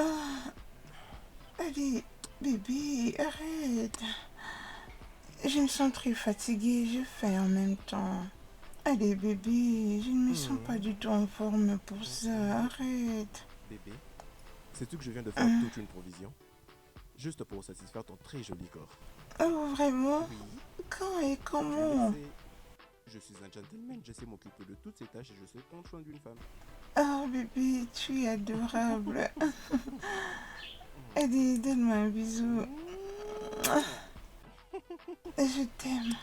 Ah, allez, bébé, arrête. Je me sens très fatiguée, je fais en même temps. Allez, bébé, je ne me sens pas du tout en forme pour ça, arrête. Bébé, sais-tu que je viens de faire toute une provision? Juste pour satisfaire ton très joli corps. Oh, vraiment? Oui, Quand et tu le comment? sais. Je suis un gentleman, je sais m'occuper de toutes ces tâches et je sais prendre soin d'une femme. Ah, bébé, tu es adorable. Allez, donne-moi un bisou. Je t'aime.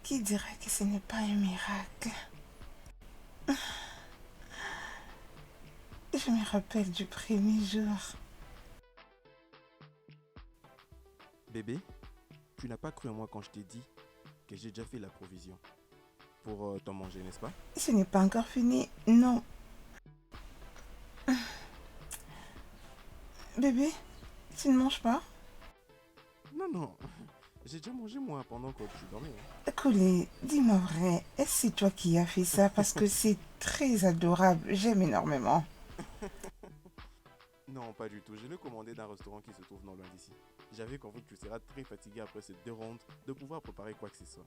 Qui dirait que ce n'est pas un miracle? Je me rappelle du premier jour. Bébé, tu n'as pas cru en moi quand je t'ai dit que j'ai déjà fait la provision pour t'en manger, n'est-ce pas? Ce n'est pas encore fini, non. Bébé, tu ne manges pas? Non, non, j'ai déjà mangé moi pendant que tu dormais. Coulé, dis-moi vrai, est-ce que c'est toi qui as fait ça? Parce que c'est très adorable, j'aime énormément. Non, pas du tout. Je l'ai commandé d'un restaurant qui se trouve non loin d'ici. J'avais compris que tu seras très fatigué après ces 2 rondes de pouvoir préparer quoi que ce soit.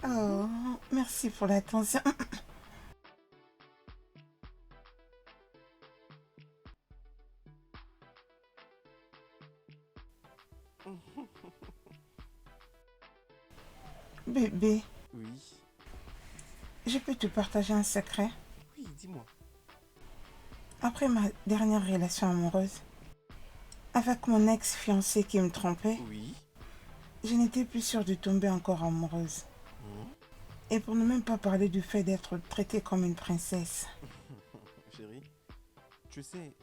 Oh, merci pour l'attention. Bébé, Oui, je peux te partager un secret? oui, dis-moi. Après ma dernière relation amoureuse, avec mon ex-fiancé qui me trompait, Oui. je n'étais plus sûre de tomber encore amoureuse. Hmm? Et pour ne même pas parler du fait d'être traitée comme une princesse. Chérie, tu sais,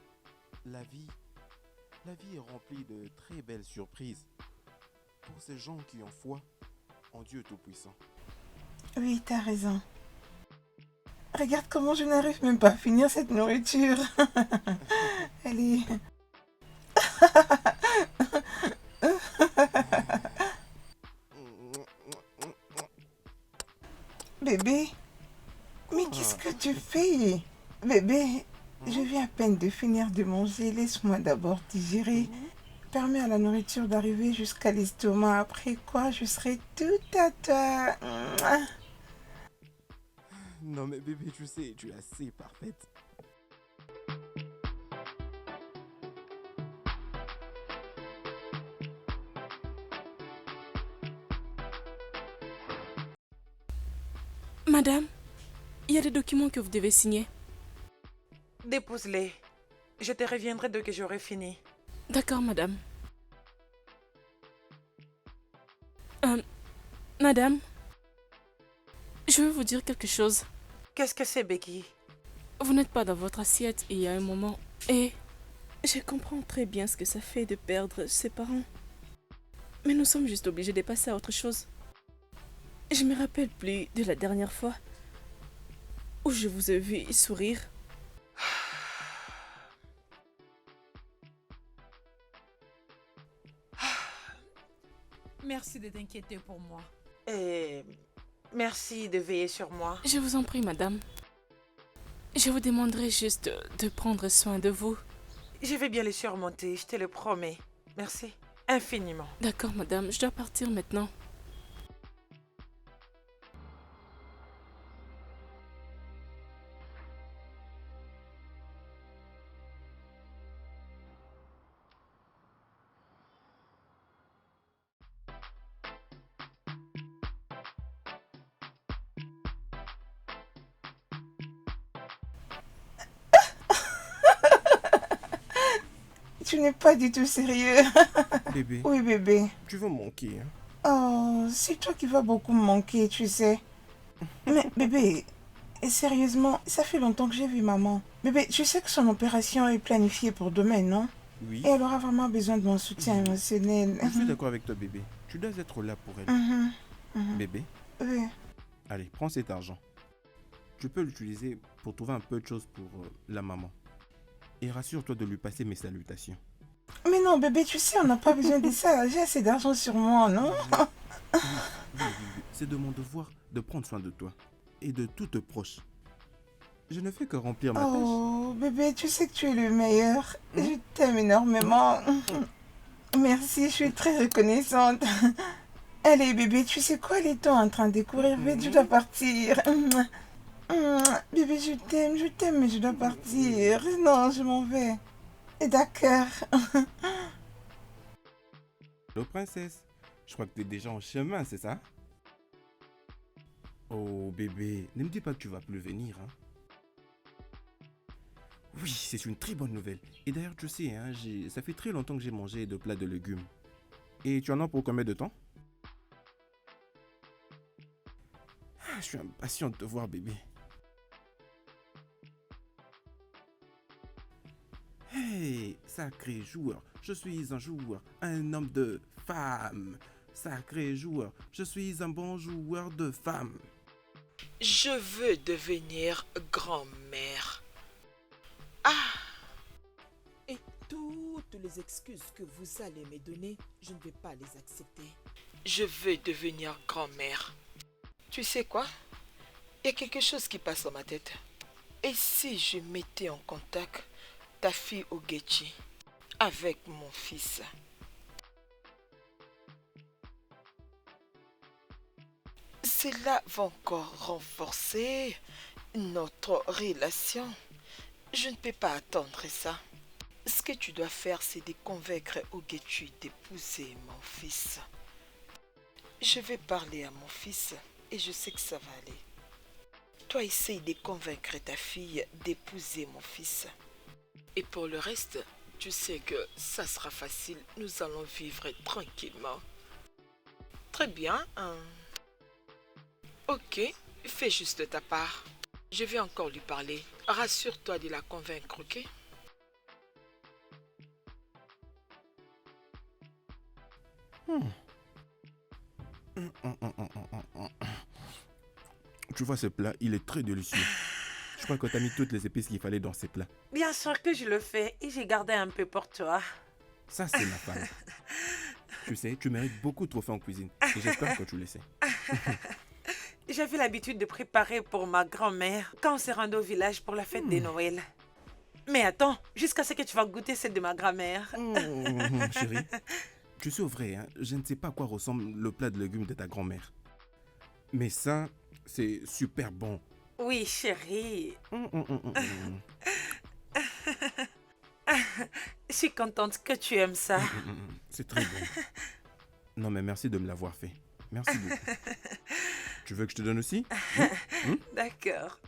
la vie, la vie est remplie de très belles surprises pour ces gens qui ont foi en Dieu Tout-Puissant. Oui, t'as raison. Regarde comment je n'arrive même pas à finir cette nourriture. Allez. Bébé, mais qu'est-ce Quoi? que tu fais? Bébé, je Hmm? viens à peine de finir de manger. Laisse-moi d'abord digérer. Hmm? Permets à la nourriture d'arriver jusqu'à l'estomac. Après quoi, je serai tout à toi. Mouah. Non mais bébé, tu sais, tu es assez parfaite. Madame, il y a des documents que vous devez signer. Dépose-les. Je te reviendrai dès que j'aurai fini. D'accord, madame. Madame, je veux vous dire quelque chose. Qu'est-ce que c'est, Becky? Vous n'êtes pas dans votre assiette il y a un moment. Et je comprends très bien ce que ça fait de perdre ses parents. Mais nous sommes juste obligés de passer à autre chose. Je me rappelle plus de la dernière fois où je vous ai vu sourire. Merci de t'inquiéter pour moi. Et merci de veiller sur moi. Je vous en prie, madame. Je vous demanderai juste de prendre soin de vous. Je vais bien les surmonter, je te le promets. Merci infiniment. D'accord, madame, je dois partir maintenant. Tu n'es pas du tout sérieux. Bébé, Oui, bébé. tu vas manquer, hein? Oh, c'est toi qui vas beaucoup me manquer, tu sais. Mais bébé, sérieusement, ça fait longtemps que j'ai vu maman. Bébé, tu sais que son opération est planifiée pour demain, non? Oui. Et elle aura vraiment besoin de mon soutien émotionnel. Je suis d'accord avec toi, bébé. Tu dois être là pour elle. Mhm, mhm. Bébé, Oui. Allez, prends cet argent. Tu peux l'utiliser pour trouver un peu de choses pour la maman. Et rassure-toi de lui passer mes salutations. Mais non, bébé, tu sais, on n'a pas besoin de ça. J'ai assez d'argent sur moi, non? Oui. C'est de mon devoir de prendre soin de toi et de tous tes proches. Je ne fais que remplir ma tâche. Oh, bébé, tu sais que tu es le meilleur. Je t'aime énormément. Merci, je suis très reconnaissante. Allez, bébé, tu sais quoi, les temps en train de courir vite, je dois partir. Bébé, je t'aime, mais je dois partir. Non, je m'en vais. D'accord. Hello, princesse. Je crois que tu es déjà en chemin, c'est ça? Oh, bébé, ne me dis pas que tu vas plus venir, hein? Oui, c'est une très bonne nouvelle. Et d'ailleurs, tu sais, hein, ça fait très longtemps que j'ai mangé de plats de légumes. Et tu en as pour combien de temps? Je suis impatient de te voir, bébé. Hey, sacré joueur, je suis un joueur, un homme de femme. Sacré joueur, je suis un bon joueur de femme. Je veux devenir grand-mère. Et toutes les excuses que vous allez me donner, je ne vais pas les accepter. Je veux devenir grand-mère. Tu sais quoi? Il y a quelque chose qui passe dans ma tête. Et si je mettais en contact ta fille Ogechi avec mon fils? Cela va encore renforcer notre relation. Je ne peux pas attendre ça. Ce que tu dois faire, c'est de convaincre Ogechi d'épouser mon fils. Je vais parler à mon fils et je sais que ça va aller. Toi, essaye de convaincre ta fille d'épouser mon fils. Et pour le reste, tu sais que ça sera facile. Nous allons vivre tranquillement. Très bien. Ok, fais juste de ta part. Je vais encore lui parler. Rassure-toi de la convaincre, ok? Tu vois ce plat, il est très délicieux. Je crois que tu as mis toutes les épices qu'il fallait dans ces plats. Bien sûr que je le fais et j'ai gardé un peu pour toi. Ça, c'est ma femme. Tu sais, tu mérites beaucoup de trophées en cuisine. Et j'espère que tu le sais. J'avais l'habitude de préparer pour ma grand-mère quand on s'est rendu au village pour la fête de Noël. Mais attends, jusqu'à ce que tu vas goûter celle de ma grand-mère. Chérie, tu sais au vrai, hein, je ne sais pas à quoi ressemble le plat de légumes de ta grand-mère. Mais ça, c'est super bon. Oui, chérie. Je suis contente que tu aimes ça. C'est très bon. Non, mais merci de me l'avoir fait. Merci beaucoup. Tu veux que je te donne aussi? D'accord.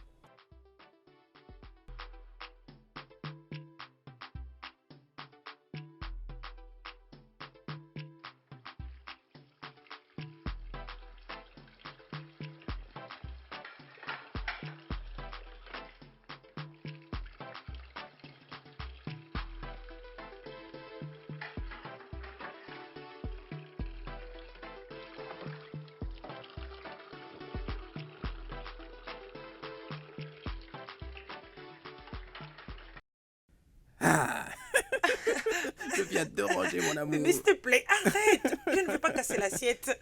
Ah! Je viens de ranger mon amour. Mais s'il te plaît, arrête. Je ne veux pas casser l'assiette.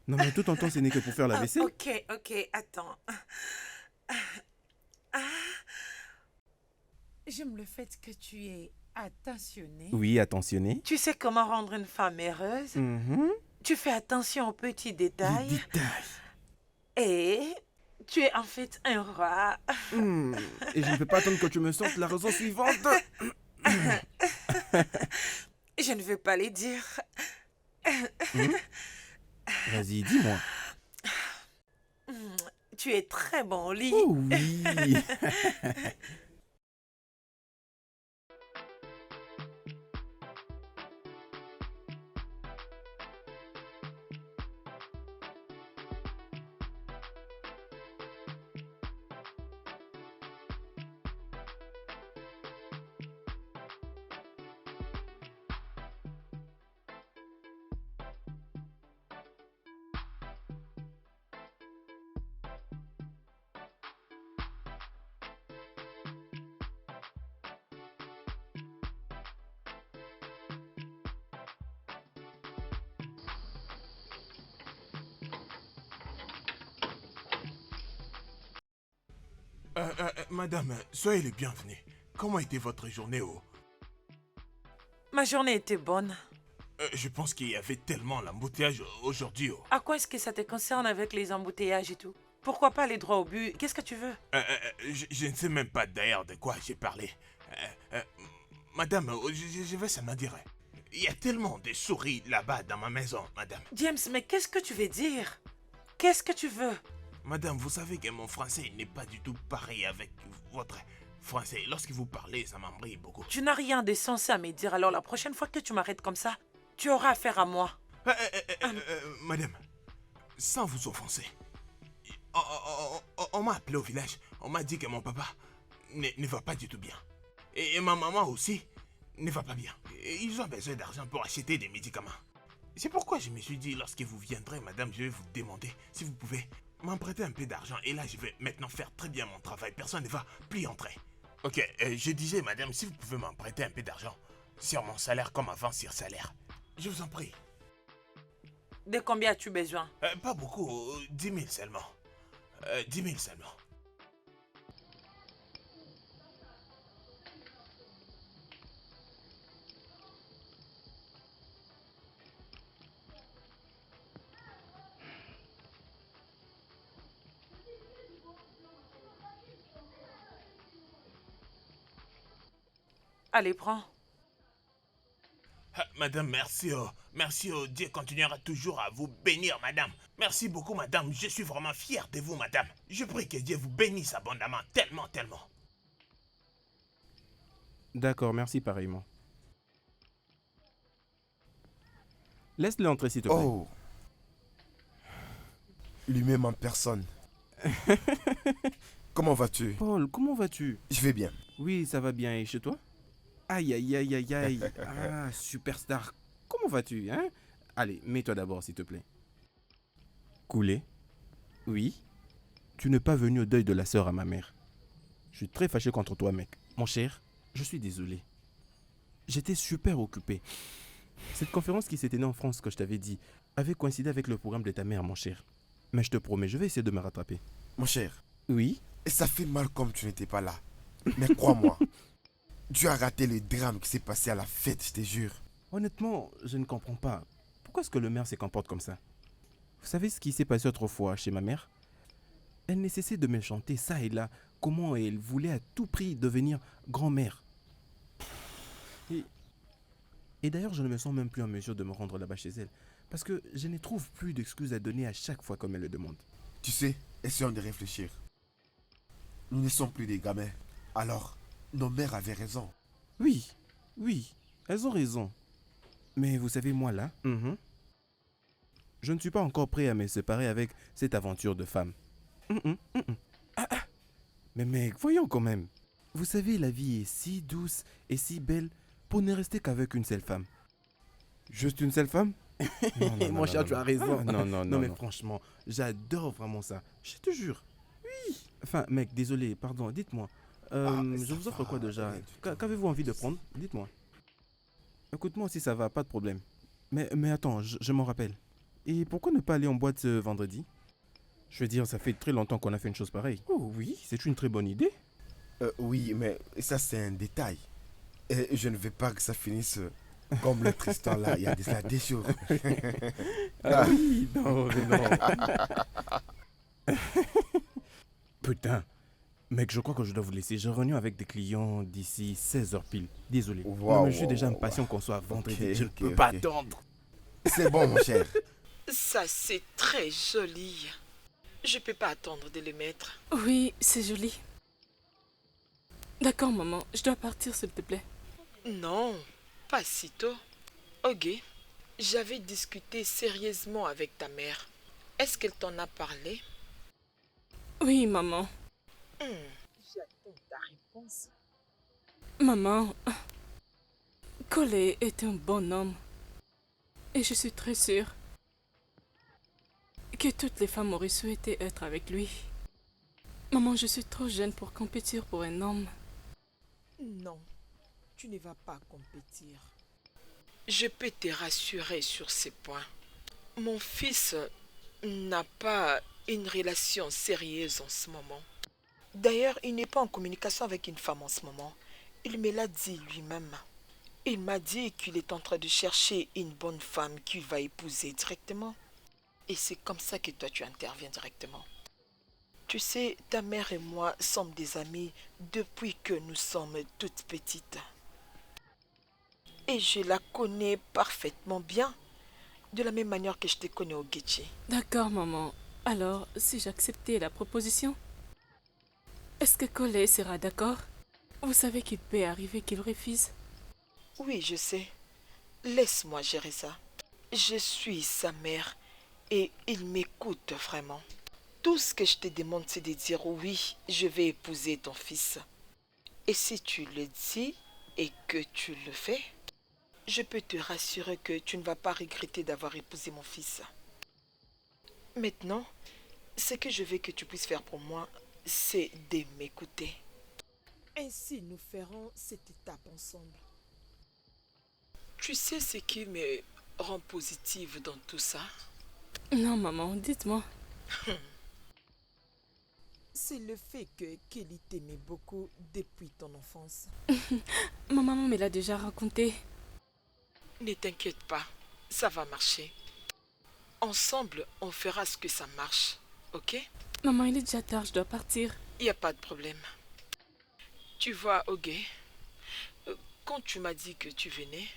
Non, mais tout en temps, ce n'est que pour faire la vaisselle. Ok, attends. J'aime le fait que tu es attentionné. Oui, attentionné. Tu sais comment rendre une femme heureuse. Tu fais attention aux petits Les détails. détails. Et tu es en fait un roi. Et je ne peux pas attendre que tu me sortes la raison suivante. Je ne veux pas les dire. Vas-y, dis-moi. Tu es très bon au lit. Oh oui. Madame, soyez les bienvenus. Comment était votre journée Ma journée était bonne. Je pense qu'il y avait tellement l'embouteillage aujourd'hui. À quoi est-ce que ça te concerne avec les embouteillages et tout? Pourquoi pas aller droit au but? Qu'est-ce que tu veux? Je ne sais même pas d'ailleurs de quoi j'ai parlé. Madame, je vais seulement dire. Il y a tellement de souris là-bas dans ma maison, madame. James, mais qu'est-ce que tu veux dire? Qu'est-ce que tu veux? Madame, vous savez que mon français n'est pas du tout pareil avec votre français. Lorsque vous parlez, ça m'embrouille beaucoup. Tu n'as rien de sensé à me dire, alors la prochaine fois que tu m'arrêtes comme ça, tu auras affaire à moi. Madame, sans vous offenser, on m'a appelé au village. On m'a dit que mon papa ne va pas du tout bien. Et ma maman aussi ne va pas bien. Et ils ont besoin d'argent pour acheter des médicaments. C'est pourquoi je me suis dit, lorsque vous viendrez, madame, je vais vous demander si vous pouvez m'emprunter un peu d'argent. Et là, je vais maintenant faire très bien mon travail. Personne ne va plus entrer. Ok, je disais, madame, si vous pouvez m'emprunter un peu d'argent sur mon salaire comme avant sur salaire. Je vous en prie. De combien as-tu besoin? Pas beaucoup, 10 000 seulement. 10 000 seulement. Allez, prends. Madame, merci. Merci. Dieu continuera toujours à vous bénir, madame. Merci beaucoup, madame. Je suis vraiment fier de vous, madame. Je prie que Dieu vous bénisse abondamment. Tellement, tellement. D'accord, merci pareillement. Laisse-le entrer, s'il te plaît. Oh. Lui-même en personne. Comment vas-tu? Paul, comment vas-tu? Je vais bien. Oui, ça va bien. Et chez toi? Aïe, aïe, aïe, aïe, aïe. Ah, superstar. Comment vas-tu, hein? Allez, mets-toi d'abord, s'il te plaît. Coulé? Oui? Tu n'es pas venu au deuil de la sœur à ma mère. Je suis très fâché contre toi, mec. Mon cher, je suis désolé. J'étais super occupé. Cette conférence qui s'est tenue en France, que je t'avais dit, avait coïncidé avec le programme de ta mère, mon cher. Mais je te promets, je vais essayer de me rattraper. Mon cher, Oui? et ça fait mal comme tu n'étais pas là. Mais crois-moi, tu as raté le drame qui s'est passé à la fête, je te jure. Honnêtement, je ne comprends pas. Pourquoi est-ce que le maire se comporte comme ça? Vous savez ce qui s'est passé autrefois chez ma mère? Elle ne cessait de me chanter ça et là, comment elle voulait à tout prix devenir grand-mère. Et d'ailleurs, je ne me sens même plus en mesure de me rendre là-bas chez elle. Parce que je ne trouve plus d'excuses à donner à chaque fois comme elle le demande. Tu sais, essayons de réfléchir. Nous ne sommes plus des gamins. Alors, nos mères avaient raison. Oui, elles ont raison. Mais vous savez, moi là, je ne suis pas encore prêt à me séparer avec cette aventure de femme. Mais mec, voyons quand même. Vous savez, la vie est si douce et si belle pour ne rester qu'avec une seule femme. Juste une seule femme? Non, mon cher, tu as raison. Non, mais franchement, j'adore vraiment ça. Je te jure. Oui. Enfin, mec, désolé, pardon, dites-moi. Je vous offre quoi déjà? Qu'avez-vous envie de prendre? Dites-moi. Écoute-moi si ça va, pas de problème. Mais attends, je m'en rappelle. Et pourquoi ne pas aller en boîte ce vendredi? Je veux dire, ça fait très longtemps qu'on a fait une chose pareille. Oh oui, c'est une très bonne idée. Oui, mais ça c'est un détail. Et je ne veux pas que ça finisse comme le Tristan là, il y a déjà des jours. Ah oui, non, mais non. Putain. Mec, je crois que je dois vous laisser. Je réunion avec des clients d'ici 16h pile. Désolé. Wow, mais je suis déjà impatient qu'on soit vendredi. Ok, Je ne ok, peux pas ok. attendre. C'est bon, mon cher. Ça, c'est très joli. Je peux pas attendre de le mettre. Oui, c'est joli. D'accord, maman. Je dois partir, s'il te plaît. Non, pas si tôt. Ok, j'avais discuté sérieusement avec ta mère. Est-ce qu'elle t'en a parlé? Oui, maman. J'attends ta réponse. Maman, Collet est un bon homme. Et je suis très sûre que toutes les femmes auraient souhaité être avec lui. Maman, je suis trop jeune pour compétir pour un homme. Non, tu ne vas pas compétir. Je peux te rassurer sur ces points. Mon fils n'a pas une relation sérieuse en ce moment. D'ailleurs, il n'est pas en communication avec une femme en ce moment. Il me l'a dit lui-même. Il m'a dit qu'il est en train de chercher une bonne femme qu'il va épouser directement. Et c'est comme ça que toi tu interviens directement. Tu sais, ta mère et moi sommes des amis depuis que nous sommes toutes petites. Et je la connais parfaitement bien, de la même manière que je te connais au Getchi. D'accord, maman. Alors, si j'acceptais la proposition, est-ce que Collet sera d'accord? Vous savez qu'il peut arriver qu'il refuse. Oui, je sais. Laisse-moi gérer ça. Je suis sa mère et il m'écoute vraiment. Tout ce que je te demande, c'est de dire oui, je vais épouser ton fils. Et si tu le dis et que tu le fais, je peux te rassurer que tu ne vas pas regretter d'avoir épousé mon fils. Maintenant, ce que je veux que tu puisses faire pour moi, c'est de m'écouter. Ainsi, nous ferons cette étape ensemble. Tu sais ce qui me rend positive dans tout ça? Non, maman, dites-moi. C'est le fait que Kelly t'aimait beaucoup depuis ton enfance. Ma maman me l'a déjà raconté. Ne t'inquiète pas, ça va marcher. Ensemble, on fera ce que ça marche, ok? Maman, il est déjà tard, je dois partir. Il n'y a pas de problème. Tu vois, Ogé, quand tu m'as dit que tu venais,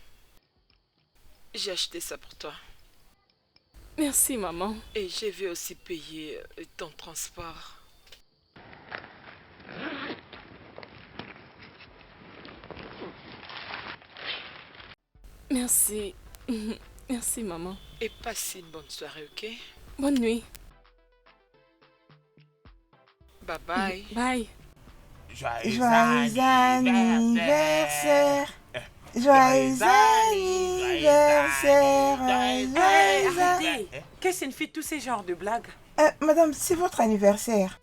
j'ai acheté ça pour toi. Merci, maman. Et je vais aussi payer ton transport. Merci. Merci, maman. Et passe une bonne soirée, ok? Bonne nuit. Bye bye. Bye. Joyeux anniversaire. Joyeux anniversaire. Arrêtez. Que signifient tous ces genres de blagues? Madame, c'est votre anniversaire.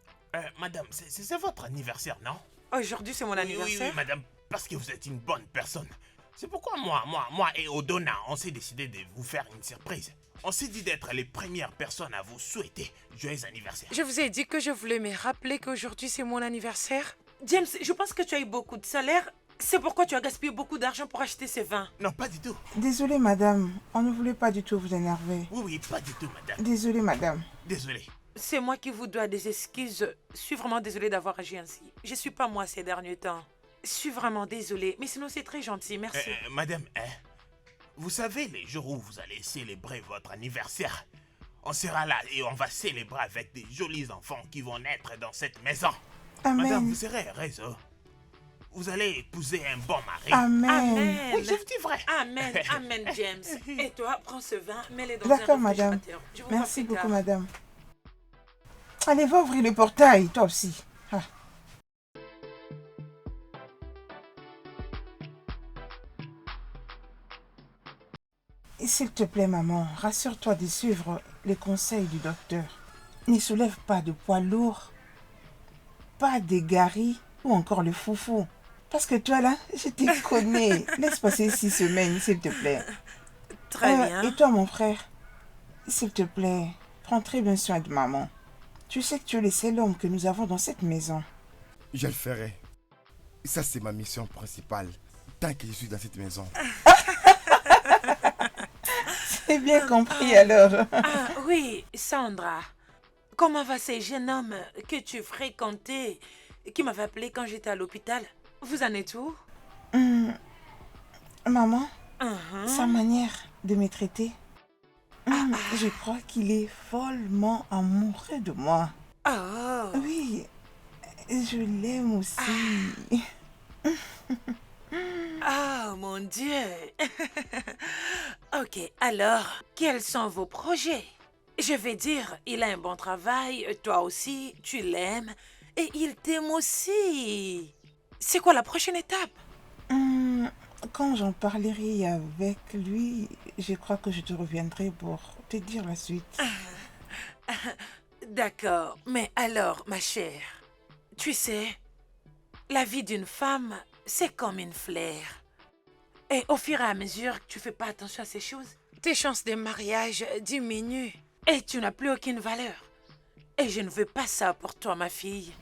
Madame, c'est votre anniversaire, non? Aujourd'hui, c'est mon anniversaire. Oui, madame, parce que vous êtes une bonne personne. C'est pourquoi moi et Odona, on s'est décidé de vous faire une surprise. On s'est dit d'être les premières personnes à vous souhaiter joyeux anniversaire. Je vous ai dit que je voulais me rappeler qu'aujourd'hui, c'est mon anniversaire. James, je pense que tu as eu beaucoup de salaire. C'est pourquoi tu as gaspillé beaucoup d'argent pour acheter ces vins. Non, pas du tout. Désolée, madame. On ne voulait pas du tout vous énerver. Oui, pas du tout, madame. Désolée, madame. Désolé. C'est moi qui vous dois des excuses. Je suis vraiment désolée d'avoir agi ainsi. Je suis pas moi ces derniers temps. Je suis vraiment désolée, mais sinon c'est très gentil, merci. Madame, vous savez les jours où vous allez célébrer votre anniversaire, on sera là et on va célébrer avec des jolis enfants qui vont naître dans cette maison. Amen. Madame, vous serez heureuse. Vous allez épouser un bon mari. Amen. Amen. Oui, je vous dis vrai. Amen, amen, James. Et toi, prends ce vin, mets-le dans un D'accord, madame. réfrigérateur. Je vous vois Merci plus beaucoup, tard. madame. Allez, va ouvrir le portail, toi aussi. Ah. Et s'il te plaît, maman, rassure-toi de suivre les conseils du docteur. Ne soulève pas de poids lourds, pas d'égarés ou encore le foufou. Parce que toi, là, je te connais. Laisse passer 6 semaines, s'il te plaît. Très bien. Et toi, mon frère, s'il te plaît, prends très bien soin de maman. Tu sais que tu es le seul homme que nous avons dans cette maison. Je le ferai. Ça, c'est ma mission principale. Tant que je suis dans cette maison. C'est bien compris alors. Ah oui, Sandra. Comment va ce jeune homme que tu fréquentais, qui m'avait appelé quand j'étais à l'hôpital? Vous en êtes où? Maman, sa manière de me traiter, je crois qu'il est follement amoureux de moi. Oh. Oui, je l'aime aussi. Oh mon Dieu. Ok, alors, quels sont vos projets? Je vais dire, il a un bon travail, toi aussi, tu l'aimes, et il t'aime aussi. C'est quoi la prochaine étape? Quand j'en parlerai avec lui, je crois que je te reviendrai pour te dire la suite. D'accord, mais alors, ma chère, tu sais, la vie d'une femme, c'est comme une fleur. Et au fur et à mesure que tu fais pas attention à ces choses, tes chances de mariage diminuent et tu n'as plus aucune valeur. Et je ne veux pas ça pour toi, ma fille.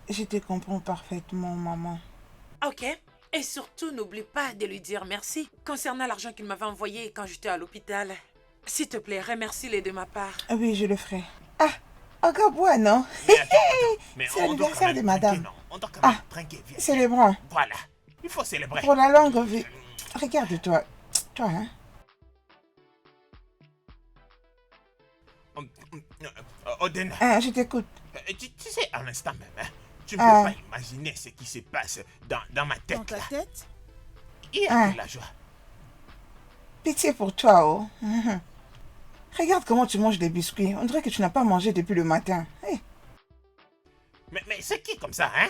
Je te comprends parfaitement, maman. Ok. Et surtout, n'oublie pas de lui dire merci concernant l'argent qu'il m'avait envoyé quand j'étais à l'hôpital. S'il te plaît, remercie-les de ma part. Oui, je le ferai. Ah, encore bois, non? Mais C'est on doit quand l'anniversaire même de madame. trinquer, non? On doit quand même trinquer, viens. Célébrons. Voilà, il faut célébrer. Pour la longue vie. Regarde-toi. Toi, hein? Odena, Ah, je t'écoute. tu sais, à l'instant même, hein, tu ne peux pas imaginer ce qui se passe dans ma tête. Dans ta là. tête? Il y a de la joie. Pitié pour toi, oh. Regarde comment tu manges des biscuits. On dirait que tu n'as pas mangé depuis le matin. Hey. Mais c'est qui comme ça, hein?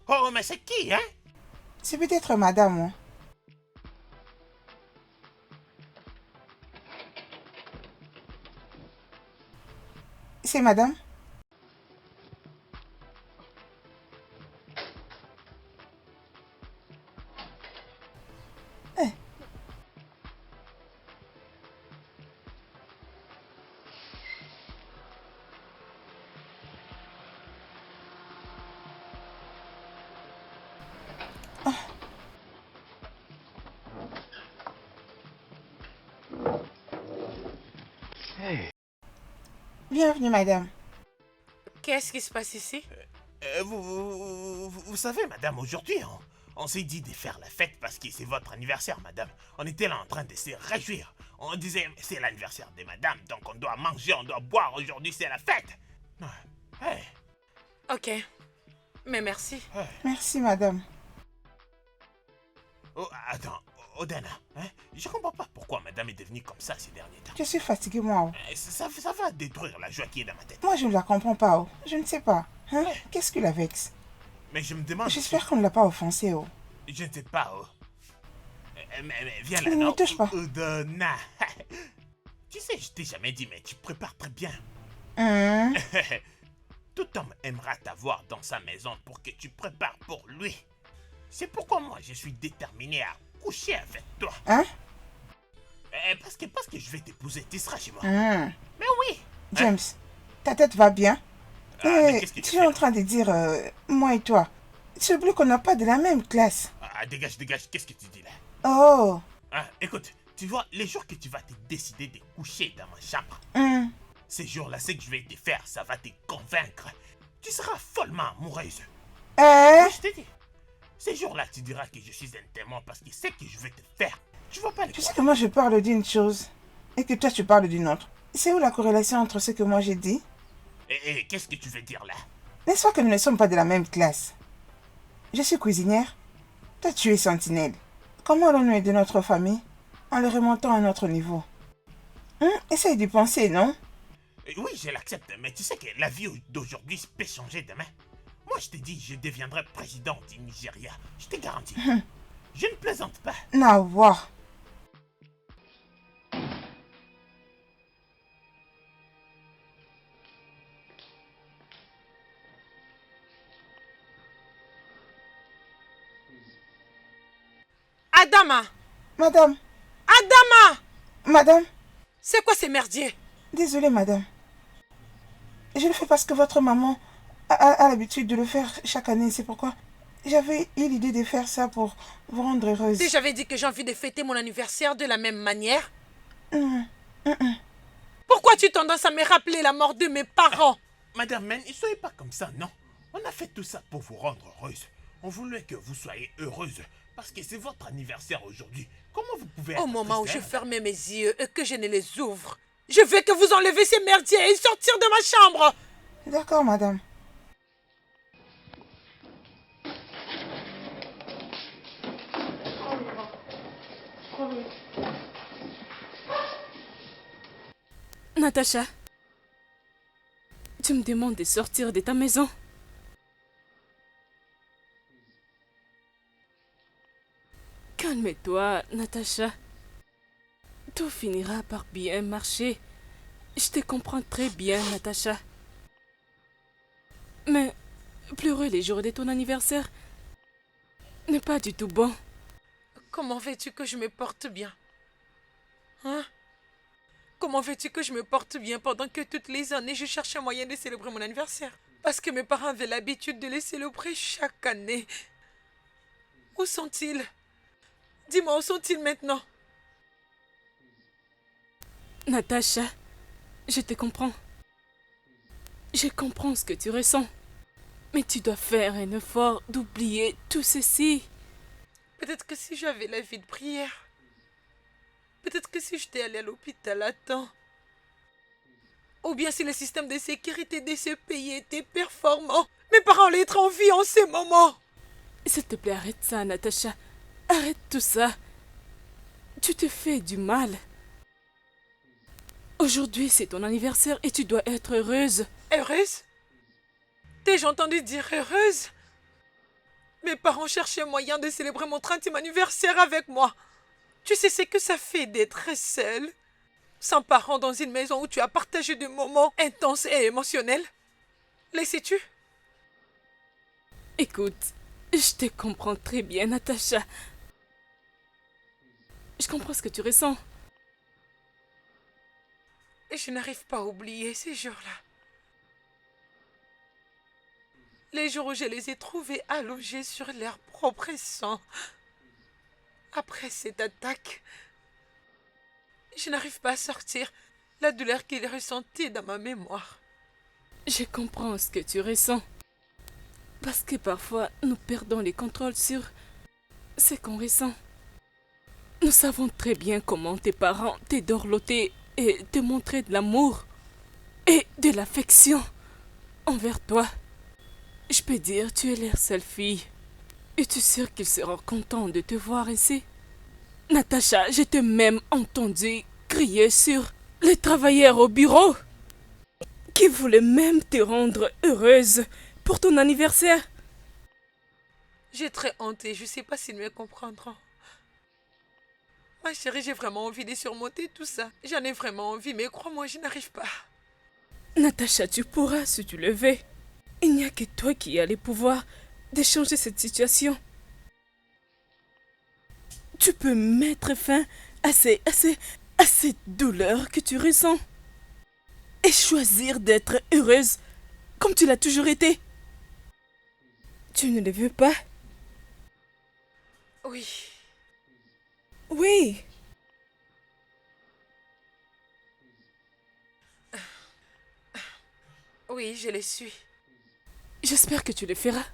Oh, mais c'est qui, hein? C'est peut-être madame, oh. C'est madame? Eh. Bienvenue, madame. Qu'est-ce qui se passe ici? Vous savez, madame, aujourd'hui, on s'est dit de faire la fête parce que c'est votre anniversaire, madame. On était là en train de se réjouir. On disait, c'est l'anniversaire de madame, donc on doit manger, on doit boire. Aujourd'hui, c'est la fête. Hey. Ok. Mais merci. Merci, madame. Oh, attends, Odena, hein? Je comprends pas pourquoi madame est devenue comme ça ces derniers temps. Je suis fatiguée, moi, oh. Ça va détruire la joie qui est dans ma tête. Moi, je ne la comprends pas, oh. Je ne sais pas. Hein? Qu'est-ce qui la vexe? Mais je me demande... J'espère qu'on ne l'a pas offensée, oh. Je ne sais pas, oh. Mais viens là, Ne me non? touche pas. Odena. Tu sais, je t'ai jamais dit, mais tu prépares très bien. Tout homme aimera t'avoir dans sa maison pour que tu prépares pour lui. C'est pourquoi moi, je suis déterminé à coucher avec toi. Hein? Parce que je vais t'épouser, tu seras chez moi. Mais oui. James, ta tête va bien? Mais qu'est-ce que Tu es en train de dire, moi et toi, tu oublies qu'on n'a pas de la même classe. Dégage, qu'est-ce que tu dis là? Oh. Écoute, tu vois, les jours que tu vas te décider de coucher dans ma chambre, ces jours-là, ce que je vais te faire, ça va te convaincre. Tu seras follement amoureuse. Oui, je t'ai dit. Ces jours-là, tu diras que je suis un témoin parce que c'est que je vais te faire. Tu vois pas les Tu sais que moi je parle d'une chose et que toi tu parles d'une autre. C'est où la corrélation entre ce que moi j'ai dit? Et qu'est-ce que tu veux dire là? N'est-ce pas que nous ne sommes pas de la même classe? Je suis cuisinière. Toi tu es sentinelle. Comment allons-nous aider notre famille en le remontant à notre niveau? Essaye d'y penser, non? Oui, je l'accepte, mais tu sais que la vie d'aujourd'hui peut changer demain. Moi, je t'ai dit, je deviendrai président du Nigeria. Je te garantis. Je ne plaisante pas. Nawa. Adama! Madame, Adama! madame, C'est quoi ces merdiers? désolée madame. Je le fais parce que votre maman a l'habitude de le faire chaque année. C'est pourquoi j'avais eu l'idée de faire ça pour vous rendre heureuse. Si j'avais dit que j'ai envie de fêter mon anniversaire de la même manière? Pourquoi tu tendances à me rappeler la mort de mes parents? Madame, ne soyez pas comme ça, non. On a fait tout ça pour vous rendre heureuse. On voulait que vous soyez heureuse parce que c'est votre anniversaire aujourd'hui. Comment vous pouvez être Au moment où triste, je hein? fermais mes yeux et que je ne les ouvre, je veux que vous enlevez ces merdiers et sortir de ma chambre. D'accord, madame. Natacha, tu me demandes de sortir de ta maison. Calme-toi, Natacha. Tout finira par bien marcher. Je te comprends très bien, Natacha. Mais pleurer les jours de ton anniversaire n'est pas du tout bon. Comment veux-tu que je me porte bien? Hein? Comment veux-tu que je me porte bien pendant que toutes les années je cherche un moyen de célébrer mon anniversaire? Parce que mes parents avaient l'habitude de les célébrer chaque année. Où sont-ils? Dis-moi, où sont-ils maintenant? Natacha, je te comprends. Je comprends ce que tu ressens. Mais tu dois faire un effort d'oublier tout ceci. Peut-être que si j'avais la vie de prière, peut-être que si j'étais allée à l'hôpital à temps, ou bien si le système de sécurité de ce pays était performant, mes parents allaient être en vie en ce moment. S'il te plaît, arrête ça, Natacha. Arrête tout ça. Tu te fais du mal. Aujourd'hui, c'est ton anniversaire et tu dois être heureuse. Heureuse? T'ai-je entendu dire heureuse? Mes parents cherchaient moyen de célébrer mon 30e anniversaire avec moi. Tu sais ce que ça fait d'être seule, sans parents dans une maison où tu as partagé des moments intenses et émotionnels? Les sais-tu? Écoute, je te comprends très bien, Natacha. Je comprends ce que tu ressens. Et je n'arrive pas à oublier ces jours-là. Les jours où je les ai trouvés allongés sur leur propre sang. Après cette attaque, je n'arrive pas à sortir la douleur qu'ils ressentaient dans ma mémoire. Je comprends ce que tu ressens. Parce que parfois, nous perdons les contrôles sur ce qu'on ressent. Nous savons très bien comment tes parents t'édorlotaient et te montraient de l'amour et de l'affection envers toi. Je peux dire, tu es leur seule fille. Es-tu sûre qu'ils seront contents de te voir ainsi? Natacha, je t'ai même entendu crier sur les travailleurs au bureau qui voulaient même te rendre heureuse pour ton anniversaire. J'ai très honte et je ne sais pas s'ils me comprendront. Ma chérie, j'ai vraiment envie de surmonter tout ça. J'en ai vraiment envie, mais crois-moi, je n'arrive pas. Natacha, tu pourras si tu le veux. Il n'y a que toi qui as les pouvoirs de changer cette situation. Tu peux mettre fin à cette douleur que tu ressens. Et choisir d'être heureuse comme tu l'as toujours été. Tu ne le veux pas? Oui. Oui. Oui, je le suis. J'espère que tu le feras.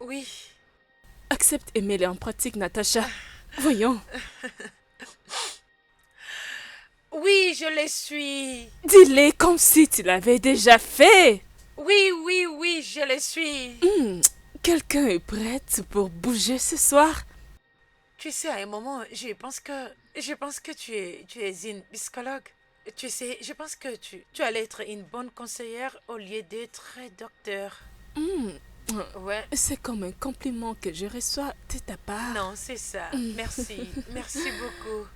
Oui. Accepte et mets-le en pratique, Natacha. Voyons. Oui, je le suis. Dis-le comme si tu l'avais déjà fait. Oui, oui, oui, je le suis. Quelqu'un est prête pour bouger ce soir? Tu sais, à un moment, je pense que tu es une psychologue. Tu sais, je pense que tu allais être une bonne conseillère au lieu d'être docteur. Ouais. C'est comme un compliment que je reçois de ta part. Non, c'est ça. Merci. Merci beaucoup.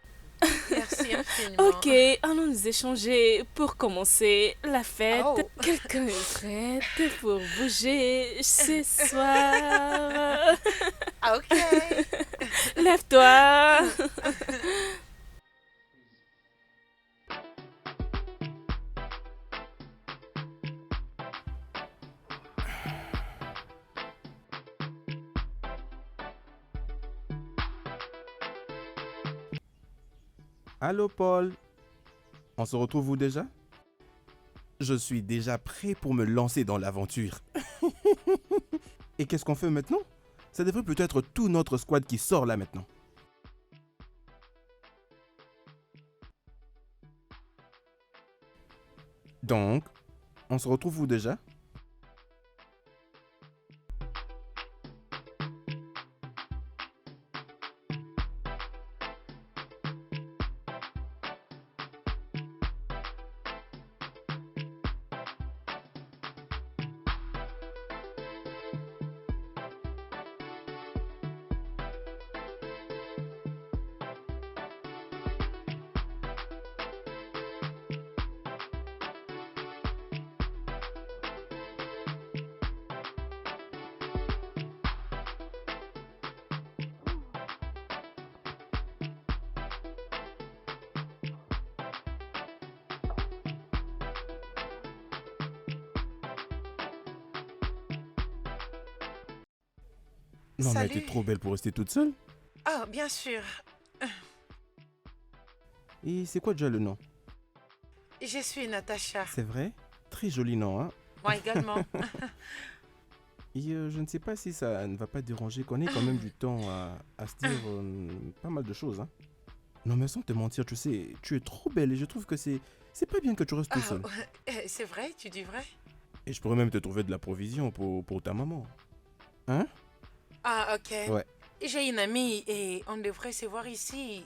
Merci infiniment. Ok, allons nous échanger pour commencer la fête. Oh. Quelqu'un est prête pour bouger ce soir? Ok. Lève-toi. Allô Paul, on se retrouve où déjà? Je suis déjà prêt pour me lancer dans l'aventure. Et qu'est-ce qu'on fait maintenant? Ça devrait plutôt être tout notre squad qui sort là maintenant. Donc, on se retrouve où déjà? Non, mais Salut. t'es trop belle pour rester toute seule. Oh, bien sûr. Et c'est quoi déjà le nom? Je suis Natacha. C'est vrai? Très joli nom, hein? Moi également. Et je ne sais pas si ça ne va pas déranger qu'on ait quand même du temps à se dire pas mal de choses, hein? Non, mais sans te mentir, tu sais, tu es trop belle et je trouve que c'est pas bien que tu restes tout seul. C'est vrai, tu dis vrai? Et je pourrais même te trouver de la provision pour ta maman. Hein? Ah, ok. Ouais. J'ai une amie et on devrait se voir ici.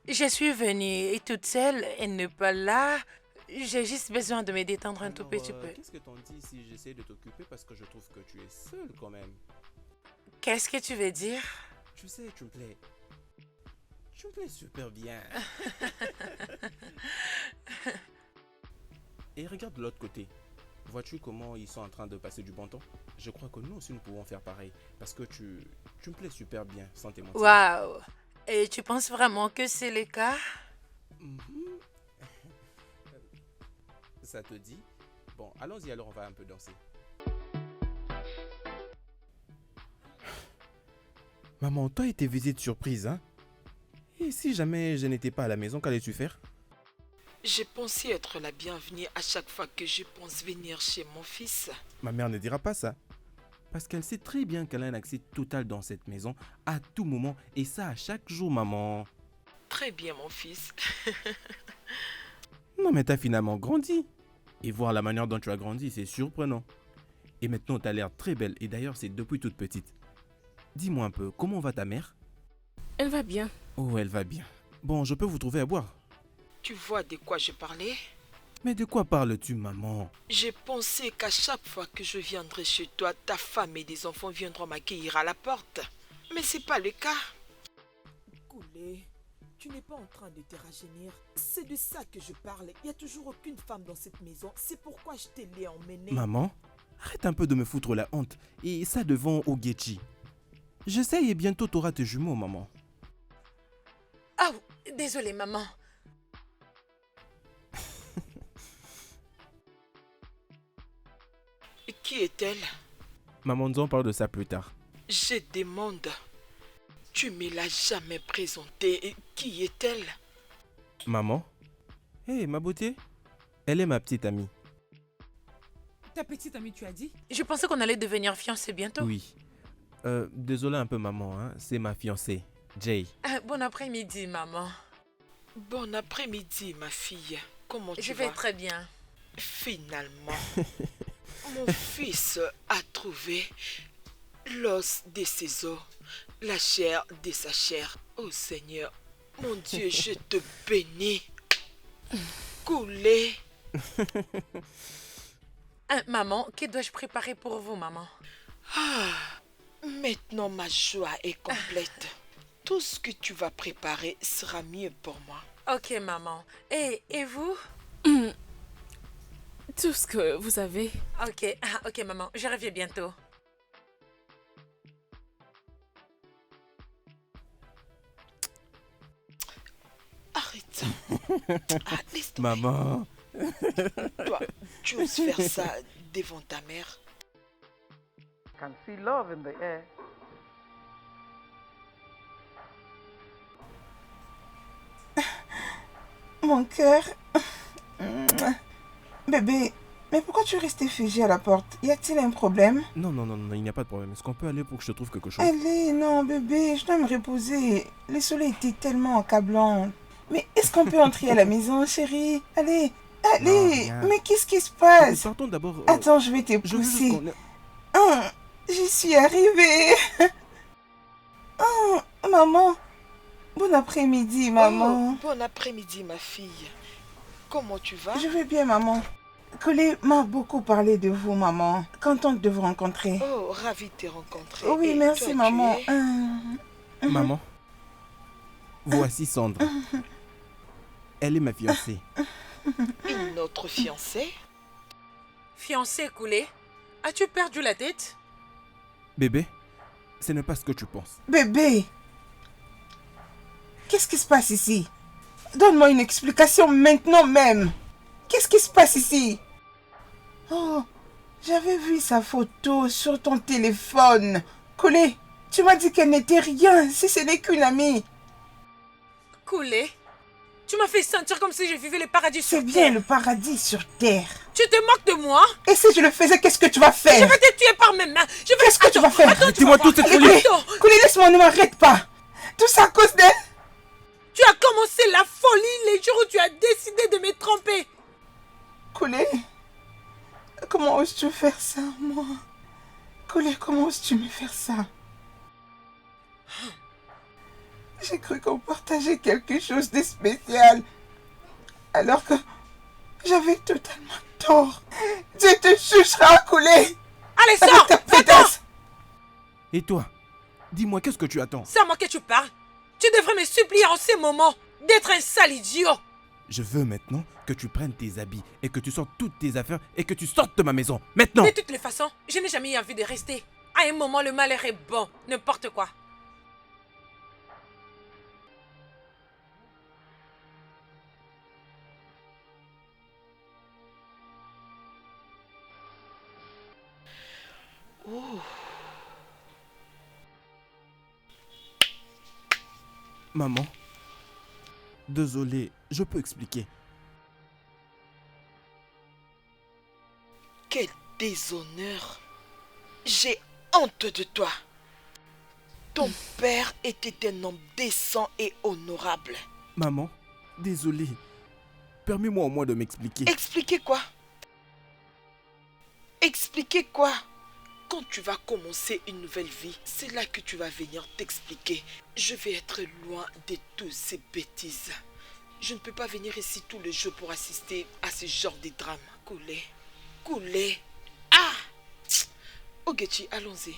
Je suis venue et toute seule, elle n'est pas là. J'ai juste besoin de me détendre un tout petit peu. Qu'est-ce que t'en dis si j'essaie de t'occuper parce que je trouve que tu es seule quand même? Qu'est-ce que tu veux dire? Tu sais, tu me plais. Tu me plais super bien. Et regarde de l'autre côté. Vois-tu comment ils sont en train de passer du bon temps? Je crois que nous aussi nous pouvons faire pareil. Parce que tu me plais super bien, sans te mentir. Waouh! Et tu penses vraiment que c'est le cas? Ça te dit? Bon, allons-y alors, on va un peu danser. Maman, toi et tes visites surprises, hein? Et si jamais je n'étais pas à la maison, qu'allais-tu faire? J'ai pensé être la bienvenue à chaque fois que je pense venir chez mon fils. Ma mère ne dira pas ça. Parce qu'elle sait très bien qu'elle a un accès total dans cette maison à tout moment. Et ça à chaque jour, maman. Très bien, mon fils. Non, mais t'as finalement grandi. Et voir la manière dont tu as grandi, c'est surprenant. Et maintenant, t'as l'air très belle. Et d'ailleurs, c'est depuis toute petite. Dis-moi un peu, comment va ta mère? Elle va bien. Oh, elle va bien. Bon, je peux vous trouver à boire. Tu vois de quoi je parlais? Mais de quoi parles-tu, maman? J'ai pensé qu'à chaque fois que je viendrai chez toi, ta femme et des enfants viendront m'accueillir à la porte. Mais c'est pas le cas. Koulé, tu n'es pas en train de te rajeunir. C'est de ça que je parle. Il n'y a toujours aucune femme dans cette maison. C'est pourquoi je te l'ai emmenée. Maman, arrête un peu de me foutre la honte. Et ça devant Ogechi. J'essaye et bientôt t'auras tes jumeaux, maman. Ah, désolée, maman. Qui est-elle? Maman, nous en parle de ça plus tard. Je demande. Tu me l'as jamais présentée. Qui est-elle? Maman? Hé, ma beauté? Elle est ma petite amie. Ta petite amie, tu as dit? Je pensais qu'on allait devenir fiancés bientôt. Oui. Désolé un peu, maman, hein. C'est ma fiancée, Jay. Bon après-midi, maman. Bon après-midi, ma fille. Comment tu Je vas? vais très bien. Finalement, mon fils a trouvé l'os de ses os, la chair de sa chair. Oh Seigneur, mon Dieu, je te bénis. Koulé. Maman, que dois-je préparer pour vous, maman? Maintenant ma joie est complète. Tout ce que tu vas préparer sera mieux pour moi. Ok, maman. Et vous? Tout ce que vous avez. Ok, maman. Je reviens bientôt. Arrête. Laisse tomber. Maman. Toi, tu oses faire ça devant ta mère? Can see love in the air. Mon cœur. Bébé, mais pourquoi tu restes figé à la porte? Y a-t-il un problème? Non, il n'y a pas de problème. Est-ce qu'on peut aller pour que je te trouve quelque chose? Allez, non, bébé, je dois me reposer. Le soleil était tellement accablant. Mais est-ce qu'on peut entrer à la maison, chérie? Allez, Non, mais qu'est-ce qui se passe? Partons d'abord. Attends, je vais te Je veux juste pousser. qu'on... J'y suis arrivée. Oh, maman. Bon après-midi, maman. Oh, bon après-midi, ma fille. Comment tu vas? Je vais bien, maman. Koulé m'a beaucoup parlé de vous, maman. Contente de vous rencontrer. Oh, ravie de te rencontrer. Oui, Et merci, toi, maman. tu es? Maman. Voici Sandra. Elle est ma fiancée. Une autre fiancée? Fiancé Koulé, as-tu perdu la tête? Bébé, ce n'est pas ce que tu penses. Bébé. Qu'est-ce qui se passe ici? Donne-moi une explication maintenant même. Qu'est-ce qui se passe ici? Oh, j'avais vu sa photo sur ton téléphone. Coulé, tu m'as dit qu'elle n'était rien, si ce n'est qu'une amie. Coulé, tu m'as fait sentir comme si je vivais le paradis sur C'est terre. bien le paradis sur terre. Tu te moques de moi? Et si je le faisais, qu'est-ce que tu vas faire? Je vais te tuer par mes mains. Qu'est-ce que tu vas faire? Dis-moi tout, cette folie. Coulé, laisse-moi, ne m'arrête pas. Tout ça à cause d'elle. Tu as commencé la folie les jours où tu as décidé de me tromper. Coulé, comment oses-tu faire ça, moi? Coulé, comment oses-tu me faire ça? J'ai cru qu'on partageait quelque chose de spécial. Alors que j'avais totalement tort. Dieu te jugera, Coulé. Allez, sors! Pétasse. Et toi, dis-moi, qu'est-ce que tu attends? C'est à moi que tu parles. Tu devrais me supplier en ces moments d'être un sale idiot. Je veux maintenant que tu prennes tes habits et que tu sortes toutes tes affaires et que tu sortes de ma maison. Maintenant! De toutes les façons, je n'ai jamais eu envie de rester. À un moment, le malheur est bon. N'importe quoi. Oh. Maman, désolé, je peux expliquer. Quel déshonneur. J'ai honte de toi. Ton père était un homme décent et honorable. Maman, désolé. Permets-moi au moins de m'expliquer. Expliquer quoi? Expliquer quoi? Quand tu vas commencer une nouvelle vie, c'est là que tu vas venir t'expliquer. Je vais être loin de toutes ces bêtises. Je ne peux pas venir ici tous les jours pour assister à ce genre de drame. Coulé. Coulé. Ah! Ogechi, allons-y.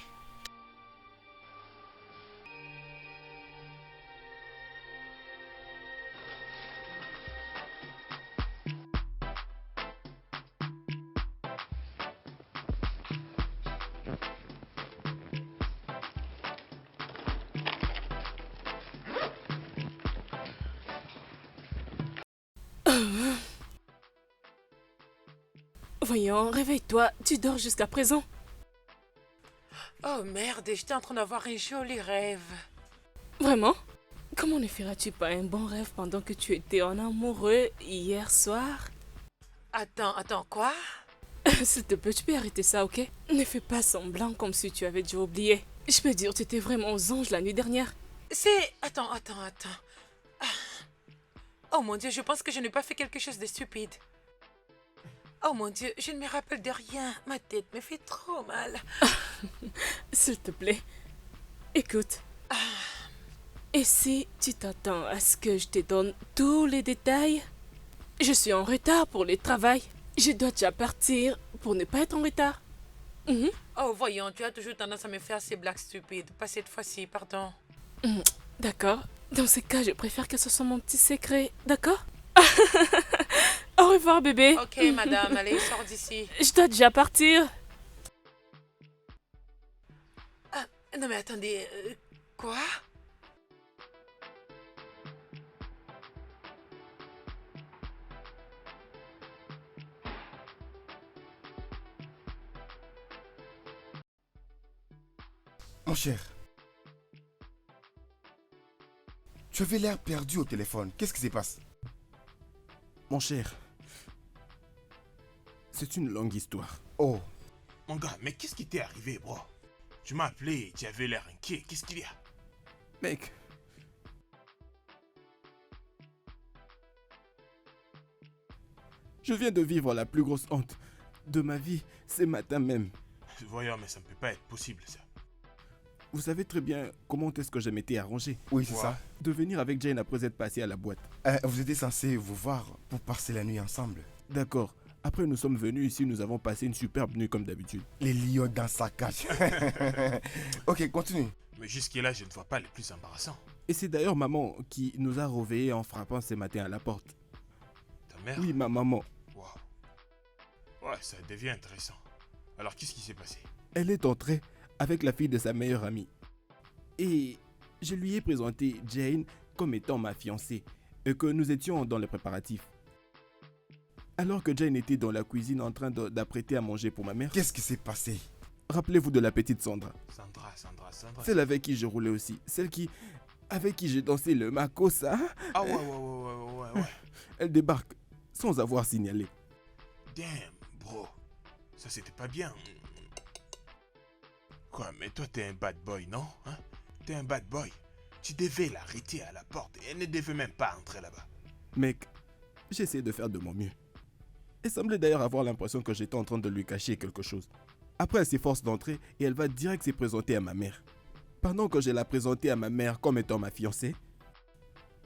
Voyons, réveille-toi, tu dors jusqu'à présent. Oh merde, j'étais en train d'avoir un joli rêve. Vraiment? Comment ne feras-tu pas un bon rêve pendant que tu étais en amoureux hier soir? Attends, quoi? S'il te plaît, tu peux arrêter ça, ok? Ne fais pas semblant comme si tu avais déjà oublié. Je peux dire, tu étais vraiment aux anges la nuit dernière. C'est... Attends. Ah. Oh mon Dieu, je pense que je n'ai pas fait quelque chose de stupide. Oh mon Dieu, je ne me rappelle de rien. Ma tête me fait trop mal. S'il te plaît, écoute. Et si tu t'attends à ce que je te donne tous les détails? Je suis en retard pour le travail. Je dois déjà partir pour ne pas être en retard. Oh, voyons, tu as toujours tendance à me faire ces blagues stupides. Pas cette fois-ci, pardon. D'accord. Dans ce cas, je préfère que ce soit mon petit secret. D'accord? Au revoir, bébé. Ok, madame, allez, sors d'ici. Je dois déjà partir. Ah, non mais attendez, quoi? Mon cher, tu avais l'air perdu au téléphone. Qu'est-ce qui se passe? Mon cher, c'est une longue histoire. Oh. Mon gars, mais qu'est-ce qui t'est arrivé, bro? Tu m'as appelé et tu avais l'air inquiet. Qu'est-ce qu'il y a? Mec, je viens de vivre la plus grosse honte de ma vie ce matin même. Voyons, mais ça ne peut pas être possible, ça. Vous savez très bien comment est-ce que je m'étais arrangé. Oui, c'est ça. De venir avec Jane après être passé à la boîte. Vous étiez censé vous voir pour passer la nuit ensemble. D'accord. Après, nous sommes venus ici, nous avons passé une superbe nuit comme d'habitude. Les lions dans sa cage. Ok, continue. Mais jusque-là, je ne vois pas le plus embarrassant. Et c'est d'ailleurs maman qui nous a réveillés en frappant ce matin à la porte. Ta mère? Oui, ma maman. Wow. Ouais, ça devient intéressant. Alors, qu'est-ce qui s'est passé? Elle est entrée avec la fille de sa meilleure amie. Et je lui ai présenté Jane comme étant ma fiancée et que nous étions dans les préparatifs. Alors que Jane était dans la cuisine en train d'apprêter à manger pour ma mère. Qu'est-ce qui s'est passé? Rappelez-vous de la petite Sandra. Sandra. Sandra. Celle avec qui je roulais aussi. Avec qui j'ai dansé le Makossa. Ah ouais. Elle débarque sans avoir signalé. Damn, bro. Ça, c'était pas bien. Quoi, mais toi, t'es un bad boy, non? Hein? T'es un bad boy. Tu devais l'arrêter à la porte et elle ne devait même pas entrer là-bas. Mec, j'ai essayé de faire de mon mieux. Elle semblait d'ailleurs avoir l'impression que j'étais en train de lui cacher quelque chose. Après, elle s'efforce d'entrer et elle va direct se présenter à ma mère. Pendant que je la présentais à ma mère comme étant ma fiancée,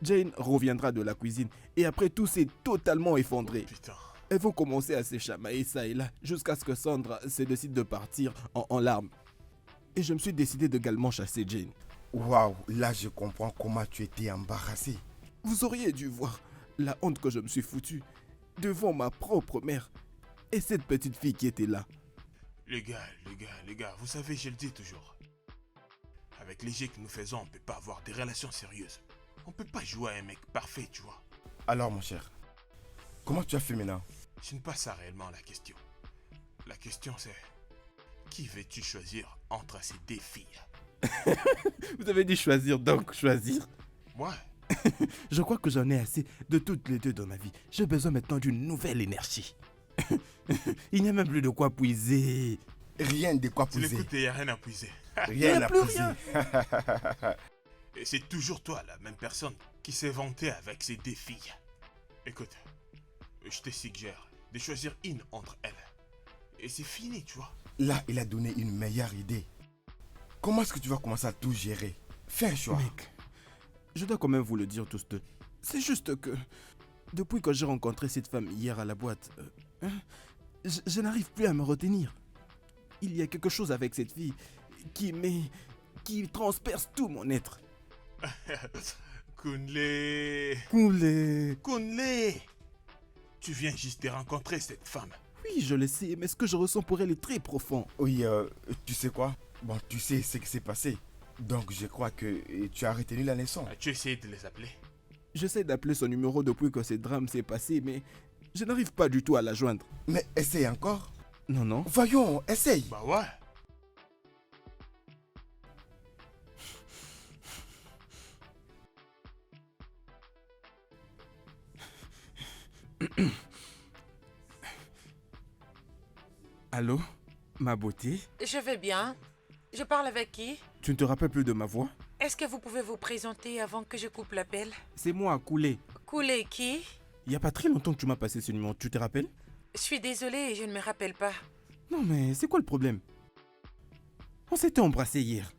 Jane reviendra de la cuisine et après tout s'est totalement effondré. Putain. Elles vont commencer à se chamailler ça et là jusqu'à ce que Sandra se décide de partir en larmes. Et je me suis décidé d'également chasser Jane. Waouh, là je comprends comment tu étais embarrassé. Vous auriez dû voir la honte que je me suis foutue devant ma propre mère et cette petite fille qui était là. Les gars, vous savez, je le dis toujours. Avec les jeux que nous faisons, on peut pas avoir des relations sérieuses. On peut pas jouer à un mec parfait, tu vois. Alors mon cher, comment tu as fait maintenant? Ce n'est pas ça réellement la question. La question c'est, qui veux-tu choisir entre ces deux filles? Vous avez dit choisir, donc choisir. Moi? Je crois que j'en ai assez de toutes les deux dans ma vie. J'ai besoin maintenant d'une nouvelle énergie. Il n'y a même plus de quoi puiser. Rien de quoi Tu puiser. l'écoutes, il n'y a rien à puiser. Rien à puiser. Et c'est toujours toi, la même personne, qui s'est vantée avec ces deux filles. Écoute, je te suggère de choisir une entre elles. Et c'est fini, tu vois. Là, il a donné une meilleure idée. Comment est-ce que tu vas commencer à tout gérer? Fais un choix. Mec, je dois quand même vous le dire tous deux. C'est juste que, depuis que j'ai rencontré cette femme hier à la boîte, je n'arrive plus à me retenir. Il y a quelque chose avec cette fille qui transperce tout mon être. Kunle. Tu viens juste de rencontrer cette femme. Oui, je le sais, mais ce que je ressens pour elle est très profond. Oui, tu sais quoi? Bon, tu sais ce qui s'est passé. Donc, je crois que tu as retenu la leçon. As-tu essayé de les appeler? J'essaie d'appeler son numéro depuis que ce drame s'est passé, mais je n'arrive pas du tout à la joindre. Mais essaye encore. Non. Voyons, essaye. Bah ouais. Allô, ma beauté? Je vais bien. Je parle avec qui? Tu ne te rappelles plus de ma voix? Est-ce que vous pouvez vous présenter avant que je coupe l'appel? C'est moi, Koulé. Koulé qui? Il n'y a pas très longtemps que tu m'as passé ce numéro, tu te rappelles? Je suis désolée, je ne me rappelle pas. Non mais c'est quoi le problème? On s'était embrassés hier.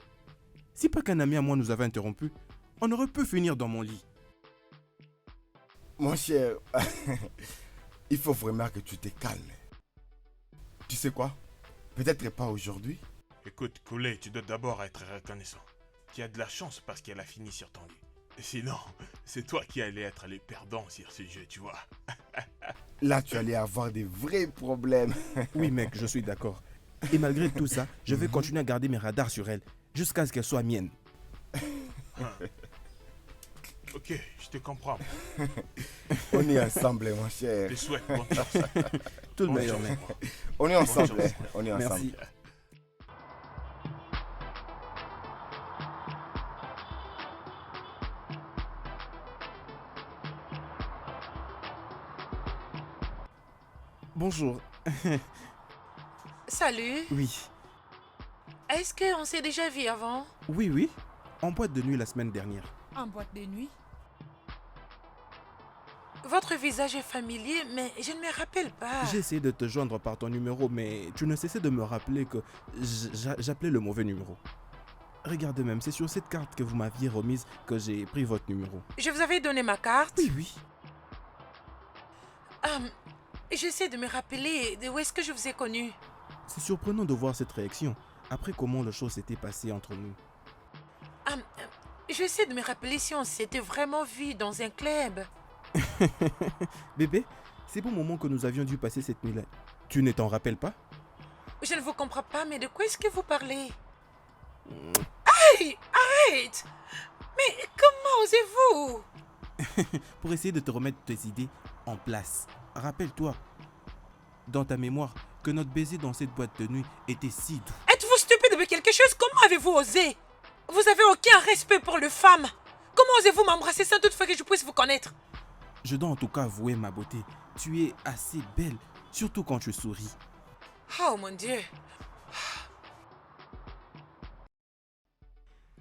Si pas qu'un ami à moi nous avait interrompu, on aurait pu finir dans mon lit. Mon cher, il faut vraiment que tu te calmes. Tu sais quoi? Peut-être pas aujourd'hui. Écoute, Koulé, tu dois d'abord être reconnaissant. Tu as de la chance parce qu'elle a fini sur ton lit. Sinon, c'est toi qui allais être le perdant sur ce jeu, tu vois. Là, tu allais avoir des vrais problèmes. Oui mec, je suis d'accord. Et malgré tout ça, je vais continuer à garder mes radars sur elle, jusqu'à ce qu'elle soit mienne. Ok, je te comprends. On est ensemble, mon cher. Je te souhaite bonne chance. Tout le meilleur, mec. On est ensemble. On est ensemble. Merci. Bonjour. Salut. Oui. Est-ce qu'on s'est déjà vu avant? Oui. En boîte de nuit la semaine dernière. En boîte de nuit? Votre visage est familier, mais je ne me rappelle pas. J'ai essayé de te joindre par ton numéro, mais tu ne cessais de me rappeler que j'appelais le mauvais numéro. Regardez même, c'est sur cette carte que vous m'aviez remise que j'ai pris votre numéro. Je vous avais donné ma carte? Oui. J'essaie de me rappeler de où est-ce que je vous ai connu. C'est surprenant de voir cette réaction, après comment les choses s'étaient passées entre nous. J'essaie de me rappeler si on s'était vraiment vu dans un club. Bébé, c'est bon moment que nous avions dû passer cette nuit-là. Tu ne t'en rappelles pas? Je ne vous comprends pas, mais de quoi est-ce que vous parlez? Aïe! Arrête! Mais comment osez-vous? Pour essayer de te remettre tes idées en place. Rappelle-toi, dans ta mémoire, que notre baiser dans cette boîte de nuit était si doux. Êtes-vous stupide de quelque chose? Comment avez-vous osé? Vous avez aucun respect pour les femmes. Comment osez-vous m'embrasser sans toutefois que je puisse vous connaître? Je dois en tout cas avouer ma beauté. Tu es assez belle, surtout quand tu souris. Oh mon Dieu.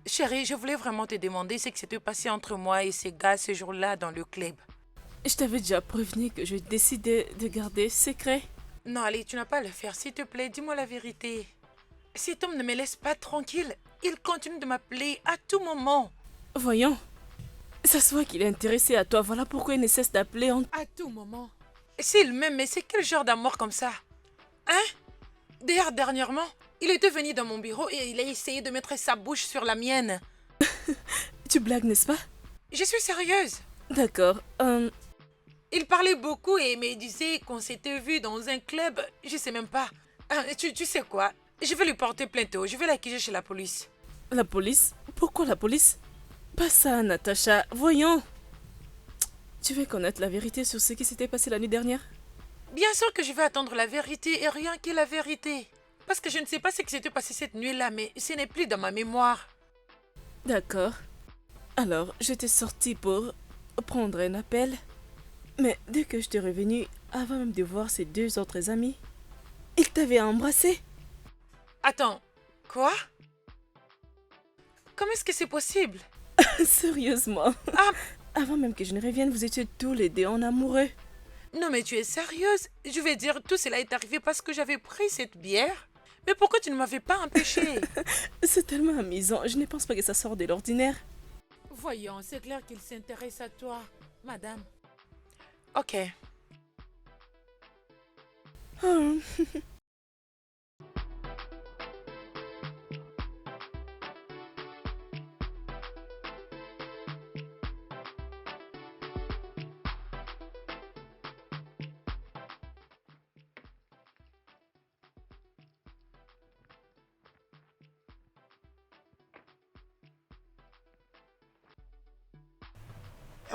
Chérie, je voulais vraiment te demander ce qui s'était passé entre moi et ces gars ce jour-là dans le club. Je t'avais déjà prévenu que je décidais de garder secret. Non, allez, tu n'as pas à le faire. S'il te plaît, dis-moi la vérité. Cet homme ne me laisse pas tranquille. Il continue de m'appeler à tout moment. Voyons. Ça se voit qu'il est intéressé à toi. Voilà pourquoi il ne cesse d'appeler à tout moment. S'il m'aime, mais c'est quel genre d'amour comme ça? Hein? D'ailleurs, dernièrement, il était venu dans mon bureau et il a essayé de mettre sa bouche sur la mienne. Tu blagues, n'est-ce pas? Je suis sérieuse. D'accord. Il parlait beaucoup et me disait qu'on s'était vu dans un club. Je sais même pas. Tu sais quoi? Je vais lui porter plainte. Je vais l'accuser chez la police. La police? Pourquoi la police? Pas ça, Natacha. Voyons. Tu veux connaître la vérité sur ce qui s'était passé la nuit dernière? Bien sûr que je vais attendre la vérité et rien que la vérité. Parce que je ne sais pas ce qui s'était passé cette nuit-là, mais ce n'est plus dans ma mémoire. D'accord. Alors, j'étais sortie pour prendre un appel. Mais dès que je t'ai revenu, avant même de voir ses deux autres amis, il t'avait embrassé. Attends, quoi? Comment est-ce que c'est possible? Sérieusement. Avant même que je ne revienne, vous étiez tous les deux en amoureux. Non mais tu es sérieuse? Je vais dire, tout cela est arrivé parce que j'avais pris cette bière. Mais pourquoi tu ne m'avais pas empêché? C'est tellement amusant, je ne pense pas que ça sort de l'ordinaire. Voyons, c'est clair qu'il s'intéresse à toi, madame. Ok. Oh.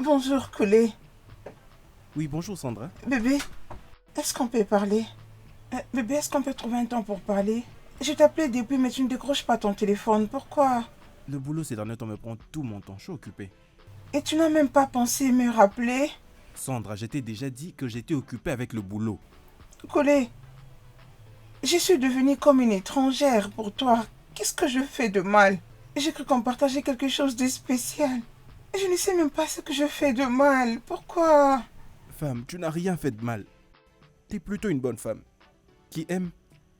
Bonjour, Koulé. Oui, bonjour Sandra. Bébé, est-ce qu'on peut parler? Bébé, est-ce qu'on peut trouver un temps pour parler? Je t'appelais depuis, mais tu ne décroches pas ton téléphone. Pourquoi? Le boulot ces derniers temps me prend tout mon temps. Je suis occupé. Et tu n'as même pas pensé me rappeler? Sandra, je t'ai déjà dit que j'étais occupé avec le boulot. Koulé, je suis devenue comme une étrangère pour toi. Qu'est-ce que je fais de mal? J'ai cru qu'on partageait quelque chose de spécial. Je ne sais même pas ce que je fais de mal. Pourquoi? Femme, tu n'as rien fait de mal. Tu es plutôt une bonne femme qui aime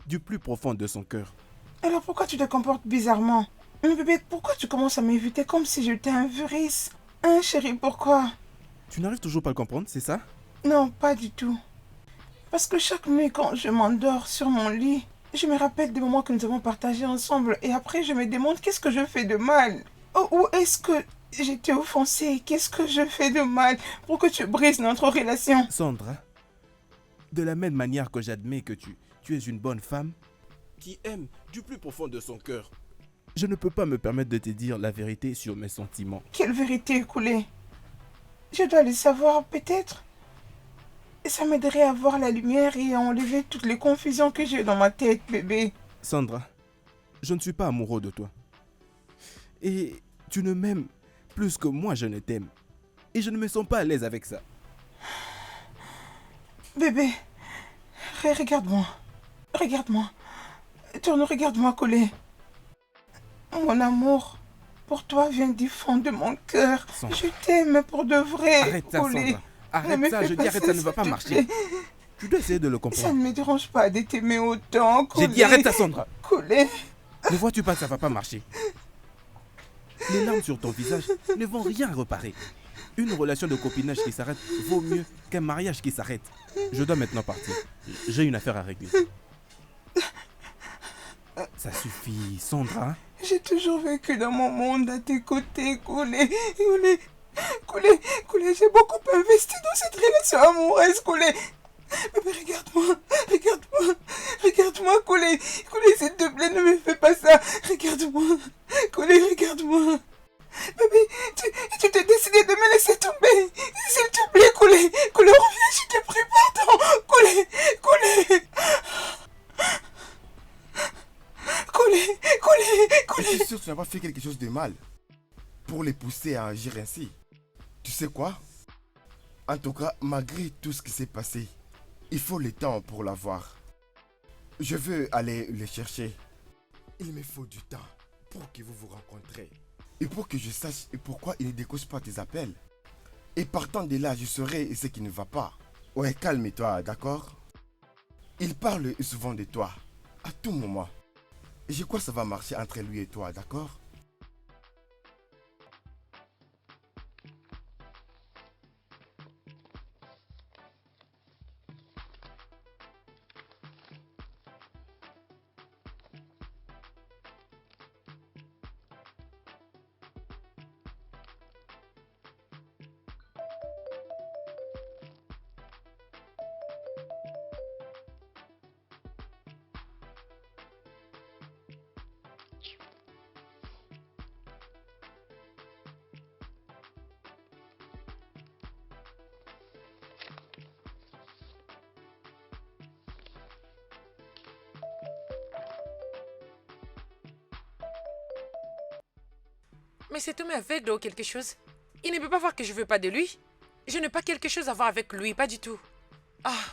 du plus profond de son cœur. Alors pourquoi tu te comportes bizarrement? Mais bébé, pourquoi tu commences à m'éviter comme si j'étais un virus? Hein, chérie, pourquoi? Tu n'arrives toujours pas à le comprendre, c'est ça? Non, pas du tout. Parce que chaque nuit, quand je m'endors sur mon lit, je me rappelle des moments que nous avons partagés ensemble. Et après, je me demande qu'est-ce que je fais de mal? Ou est-ce que j'ai été offensée? Qu'est-ce que je fais de mal pour que tu brises notre relation? Sandra, de la même manière que j'admets que tu es une bonne femme qui aime du plus profond de son cœur, je ne peux pas me permettre de te dire la vérité sur mes sentiments. Quelle vérité, Koulé? Je dois le savoir, peut-être. Et ça m'aiderait à voir la lumière et à enlever toutes les confusions que j'ai dans ma tête, bébé. Sandra, je ne suis pas amoureux de toi. Et tu ne m'aimes plus que moi je ne t'aime. Et je ne me sens pas à l'aise avec ça. Bébé, regarde-moi. Regarde-moi. Tourne, regarde-moi, Koulé. Mon amour pour toi vient du fond de mon cœur. Sandra. Je t'aime pour de vrai, Arrête ça, Koulé. Sandra. Arrête ça, je dis arrête, ça ne va pas marcher. Tu dois essayer de le Ça comprendre. ne me dérange pas de t'aimer autant, Koulé. J'ai dit arrête ça, Sandra. Koulé. Ne vois-tu pas que ça va pas marcher? Les larmes sur ton visage ne vont rien réparer. Une relation de copinage qui s'arrête vaut mieux qu'un mariage qui s'arrête. Je dois maintenant partir. J'ai une affaire à régler. Ça suffit, Sandra. J'ai toujours vécu dans mon monde à tes côtés, Koulé. Koulé, j'ai beaucoup investi dans cette relation amoureuse, Koulé. Bébé, regarde-moi, Koulé. Koulé, s'il te plaît, ne me fais pas ça. Regarde-moi, Koulé, regarde-moi. Bébé, tu t'es décidé de me laisser tomber. S'il te plaît, Koulé, reviens, je te prie, pardon. Koulé. Je suis sûr que tu n'as pas fait quelque chose de mal pour les pousser à agir ainsi. Tu sais quoi? En tout cas, malgré tout ce qui s'est passé, il faut le temps pour l'avoir. Je veux aller les chercher. Il me faut du temps pour que vous vous rencontrez. Et pour que je sache pourquoi il ne décroche pas tes appels. Et partant de là, je saurai ce qui ne va pas. Ouais, calme-toi, d'accord? Il parle souvent de toi, à tout moment. Et je crois que ça va marcher entre lui et toi, d'accord? Mais cet homme est aveugle ou quelque chose. Il ne peut pas voir que je veux pas de lui. Je n'ai pas quelque chose à voir avec lui, pas du tout. Ah.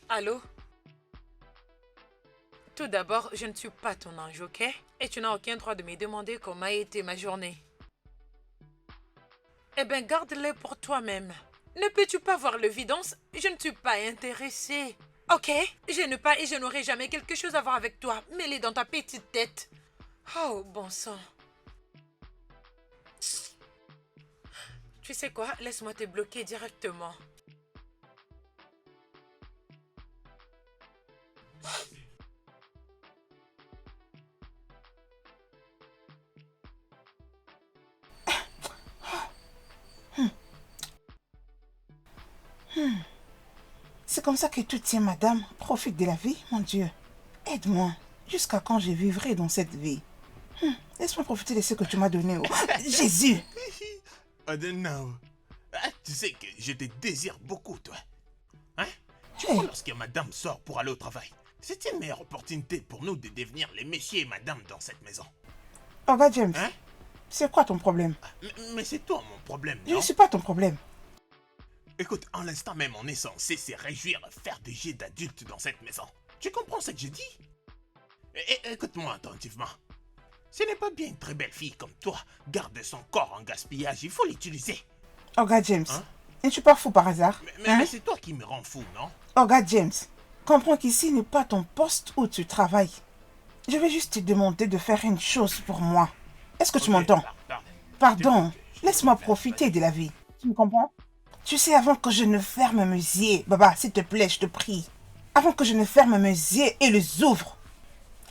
Allô? Tout d'abord, je ne suis pas ton ange, ok? Et tu n'as aucun droit de me demander comment a été ma journée. Eh bien, garde-le pour toi-même. Ne peux-tu pas voir l'évidence? Je ne suis pas intéressée. Ok? Je n'ai pas et je n'aurai jamais quelque chose à voir avec toi. Mets-les dans ta petite tête. Oh, bon sang. Tu sais quoi? Laisse-moi te bloquer directement. C'est comme ça que tu tiens, madame. Profite de la vie, mon Dieu. Aide-moi. Jusqu'à quand je vivrai dans cette vie? Laisse-moi profiter de ce que tu m'as donné. Oh. Jésus! Adenao, tu sais que je te désire beaucoup, toi. Hein? Tu vois, lorsque madame sort pour aller au travail, c'est une meilleure opportunité pour nous de devenir les messieurs et madame dans cette maison. Oh, gars James, Hein? c'est quoi ton problème? Mais c'est toi mon problème, Je non? ne suis pas ton problème. Écoute, en l'instant même, on est censé se réjouir à faire des jets d'adultes dans cette maison. Tu comprends ce que je dis? Écoute-moi attentivement. Ce n'est pas bien une très belle fille comme toi garder son corps en gaspillage. Il faut l'utiliser. Oh, gars James, Hein? ne suis pas fou par hasard? Mais c'est toi qui me rends fou, non? Oh, gars James, comprends qu'ici n'est pas ton poste où tu travailles. Je vais juste te demander de faire une chose pour moi. Est-ce que tu m'entends? Pardon, laisse-moi profiter de la vie. Tu me comprends? Tu sais, avant que je ne ferme mes yeux, Baba, s'il te plaît, je te prie. Avant que je ne ferme mes yeux et les ouvre,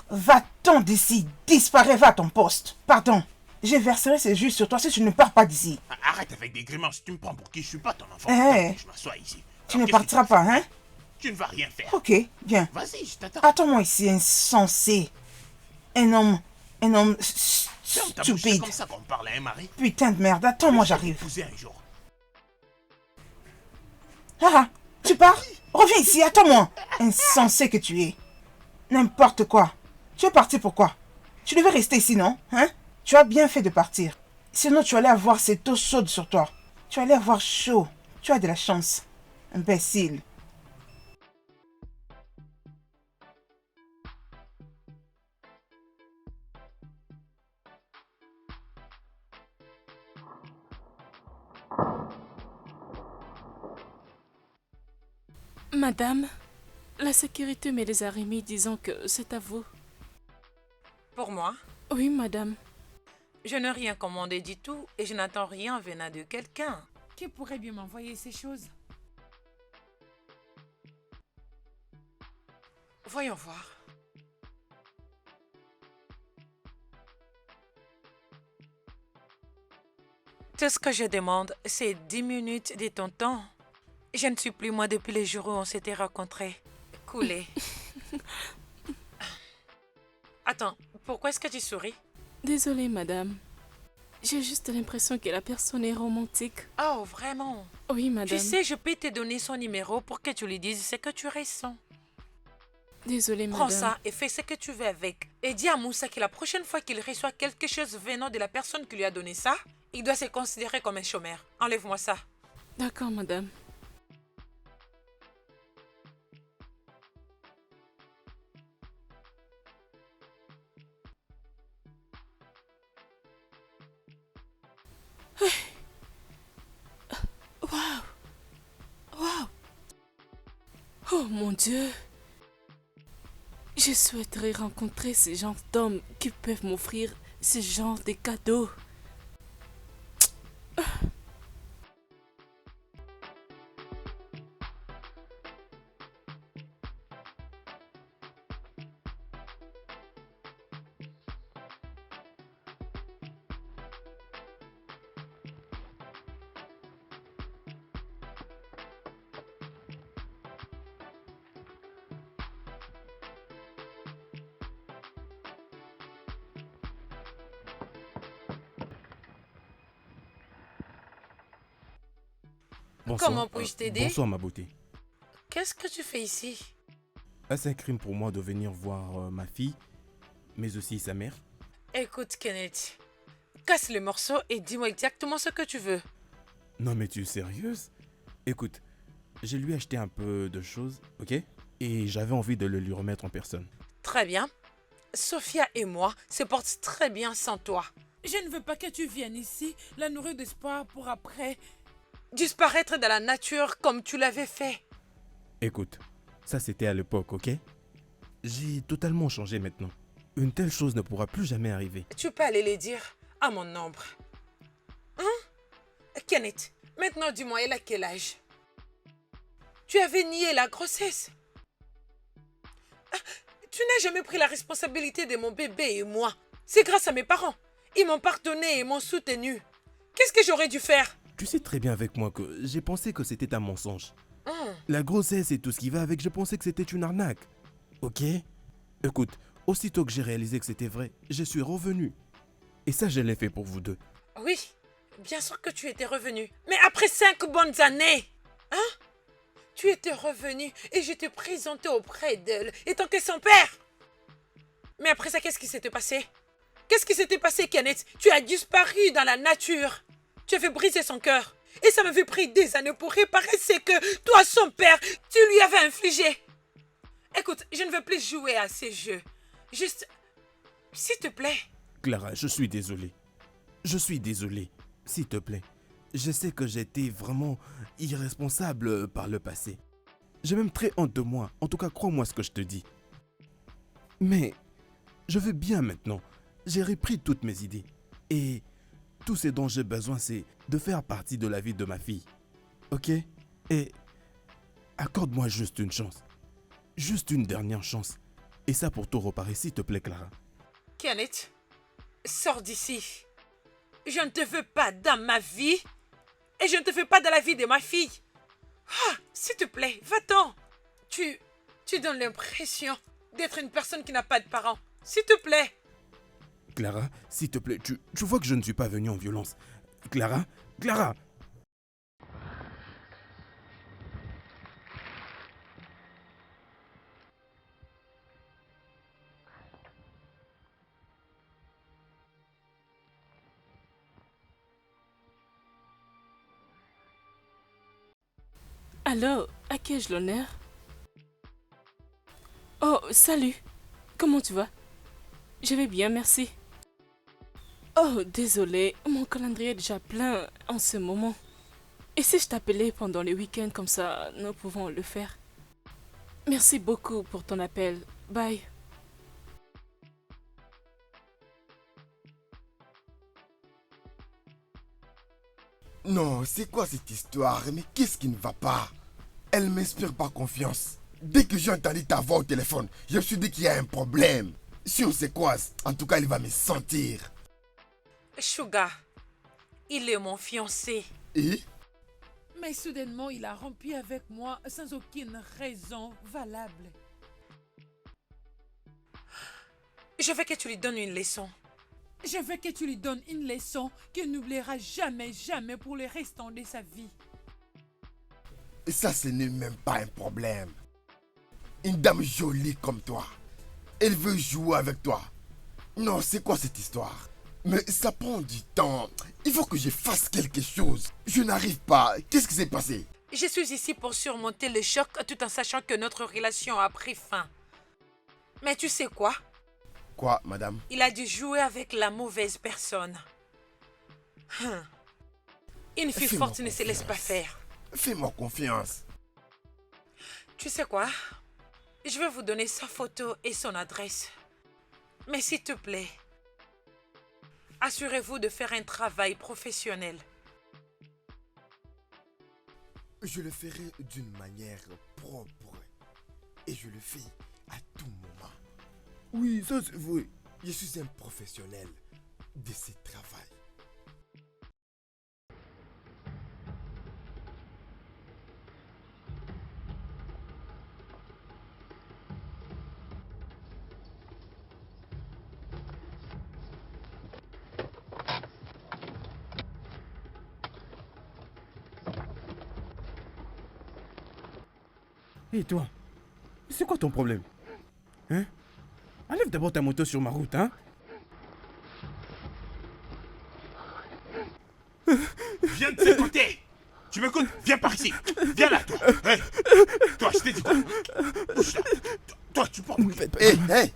va-t'en d'ici, disparais, va à ton poste. Pardon, je verserai ces jus sur toi si tu ne pars pas d'ici. Arrête avec des grimaces, tu me prends pour qui? Je suis pas ton enfant. Eh, Je m'assois ici. Tu ne partiras pas, hein? Tu ne vas rien faire. Ok, viens. Vas-y, je t'attends. Attends-moi ici, insensé. Un homme C'est stupide. comme ça qu'on parle à un mari. Putain de merde, attends-moi, j'arrive. Épouser un jour. Ah, tu pars? Reviens ici, attends-moi. Insensé que tu es. N'importe quoi. Tu es parti pourquoi? Tu devais rester ici, non? Hein? Tu as bien fait de partir. Sinon, tu allais avoir cette eau chaude sur toi. Tu allais avoir chaud. Tu as de la chance. Imbécile. Madame, la sécurité me les a remis disant que c'est à vous. Pour moi? Oui, madame. Je n'ai rien commandé du tout et je n'attends rien venant de quelqu'un. Qui pourrait bien m'envoyer ces choses? Voyons voir. Tout ce que je demande, c'est 10 minutes de ton temps. Je ne suis plus moi depuis les jours où on s'était rencontrés. Coulé. Attends, pourquoi est-ce que tu souris? Désolée, madame. J'ai juste l'impression que la personne est romantique. Oh, vraiment? Oui, madame. Tu sais, je peux te donner son numéro pour que tu lui dises ce que tu ressens. Désolée, madame. Prends ça et fais ce que tu veux avec. Et dis à Moussa que la prochaine fois qu'il reçoit quelque chose venant de la personne qui lui a donné ça, il doit se considérer comme un chômeur. Enlève-moi ça. D'accord, madame. Waouh! Waouh! Oh mon Dieu! Je souhaiterais rencontrer ce genre d'hommes qui peuvent m'offrir ce genre de cadeaux. Bonsoir. Comment puis-je t'aider? Bonsoir, ma beauté. Qu'est-ce que tu fais ici? Est-ce un crime pour moi de venir voir ma fille, mais aussi sa mère? Écoute, Kenneth, casse le morceau et dis-moi exactement ce que tu veux. Non, mais tu es sérieuse? Écoute, je lui ai acheté un peu de choses, ok? Et j'avais envie de le lui remettre en personne. Très bien. Sophia et moi se portent très bien sans toi. Je ne veux pas que tu viennes ici, la nourrir d'espoir pour après... disparaître dans la nature comme tu l'avais fait. Écoute, ça c'était à l'époque, ok? J'ai totalement changé maintenant. Une telle chose ne pourra plus jamais arriver. Tu peux aller les dire à mon ombre. Hein? Kenneth, maintenant dis-moi, elle a quel âge? Tu avais nié la grossesse. Tu n'as jamais pris la responsabilité de mon bébé et moi. C'est grâce à mes parents. Ils m'ont pardonné et m'ont soutenu. Qu'est-ce que j'aurais dû faire? Tu sais très bien avec moi que j'ai pensé que c'était un mensonge. La grossesse et tout ce qui va avec, je pensais que c'était une arnaque. Ok? Écoute, aussitôt que j'ai réalisé que c'était vrai, je suis revenu. Et ça, je l'ai fait pour vous deux. Oui, bien sûr que tu étais revenu. Mais après 5 bonnes années, hein? Tu étais revenu et je t'ai présenté auprès d'elle, étant que son père. Mais après ça, qu'est-ce qui s'était passé? Qu'est-ce qui s'était passé, Kenneth? Tu as disparu dans la nature. Tu avais brisé son cœur. Et ça m'avait pris des années pour réparer ce que toi, son père, tu lui avais infligé. Écoute, je ne veux plus jouer à ces jeux. Juste, s'il te plaît. Clara, je suis désolé. Je suis désolé. S'il te plaît. Je sais que j'étais vraiment irresponsable par le passé. J'ai même très honte de moi. En tout cas, crois-moi ce que je te dis. Mais je veux bien maintenant. J'ai repris toutes mes idées. Et tout ce dont j'ai besoin, c'est de faire partie de la vie de ma fille. Ok? Et accorde-moi juste une chance. Juste une dernière chance. Et ça pour tout réparer, s'il te plaît, Clara. Kenneth, sors d'ici. Je ne te veux pas dans ma vie. Et je ne te veux pas dans la vie de ma fille. Ah, s'il te plaît, va-t'en. Tu donnes l'impression d'être une personne qui n'a pas de parents. S'il te plaît. Clara, s'il te plaît, tu vois que je ne suis pas venu en violence. Clara, Clara! Alors, à qui ai-je l'honneur? Oh, salut. Comment tu vas? Je vais bien, merci. Oh, désolé, mon calendrier est déjà plein en ce moment. Et si je t'appelais pendant les week-ends comme ça, nous pouvons le faire. Merci beaucoup pour ton appel. Bye. Non, c'est quoi cette histoire? Mais qu'est-ce qui ne va pas? Elle m'inspire pas confiance. Dès que j'ai entendu ta voix au téléphone, je me suis dit qu'il y a un problème. Si on se croise, en tout cas, il va me sentir. Sugar, Il est mon fiancé. Et Mais soudainement, il a rompu avec moi sans aucune raison valable. Je veux que tu lui donnes une leçon. Je veux que tu lui donnes une leçon qu'il n'oubliera jamais, jamais pour le restant de sa vie. ça, ce n'est même pas un problème. Une dame jolie comme toi, elle veut jouer avec toi. Non, c'est quoi cette histoire? Mais ça prend du temps. Il faut que je fasse quelque chose. Je n'arrive pas. Qu'est-ce qui s'est passé? Je suis ici pour surmonter le choc tout en sachant que notre relation a pris fin. Mais tu sais quoi? Quoi, madame? Il a dû jouer avec la mauvaise personne. Une fille forte ne se laisse pas faire. Fais-moi confiance. Tu sais quoi? Je vais vous donner sa photo et son adresse. Mais s'il te plaît, assurez-vous de faire un travail professionnel. Je le ferai d'une manière propre. Et je le fais à tout moment. Oui, ça c'est vrai. Je suis un professionnel de ce travail. Et toi? C'est quoi ton problème? Hein? Enlève d'abord ta moto sur ma route, hein? Viens de ce côté. Tu m'écoutes? Viens par ici. Viens là, toi. Hey. Toi, je t'ai dit quoi? Bouge là. Toi, tu portes. Hey.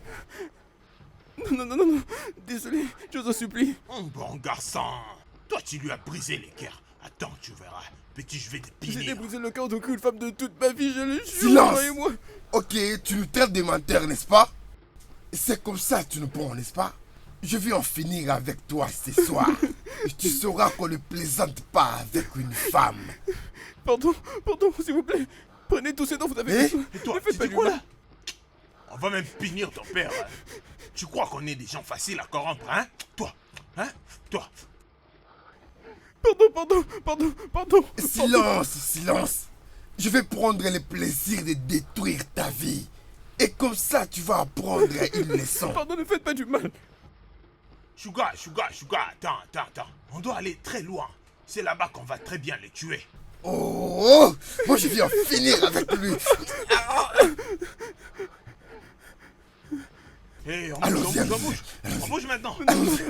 Non. Désolé, je vous en supplie. Bon garçon. Toi, tu lui as brisé les cœurs. Attends, tu verras. Petit, je vais te J'ai punir. débrisé le cœur d'aucune femme de toute ma vie, je le jure. Silence! Croyez-moi. Ok, tu nous traites de menteur, n'est-ce pas? C'est comme ça que tu nous prends, n'est-ce pas? Je vais en finir avec toi ce soir. Tu sauras qu'on ne plaisante pas avec une femme. Pardon, s'il vous plaît. Prenez tout ce dont vous avez besoin. Et toi, Ne faites tu pas dis du quoi mal. là? On va même punir ton père. Tu crois qu'on est des gens faciles à corrompre, hein? Toi, hein? Toi. Pardon. Silence. Je vais prendre le plaisir de détruire ta vie. Et comme ça, tu vas apprendre une leçon. Pardon, ne faites pas du mal. Sugar. Attends. On doit aller très loin. C'est là-bas qu'on va très bien les tuer. Oh, moi je vais en finir avec lui. Hé, on Allons-y, bouge. On bouge maintenant.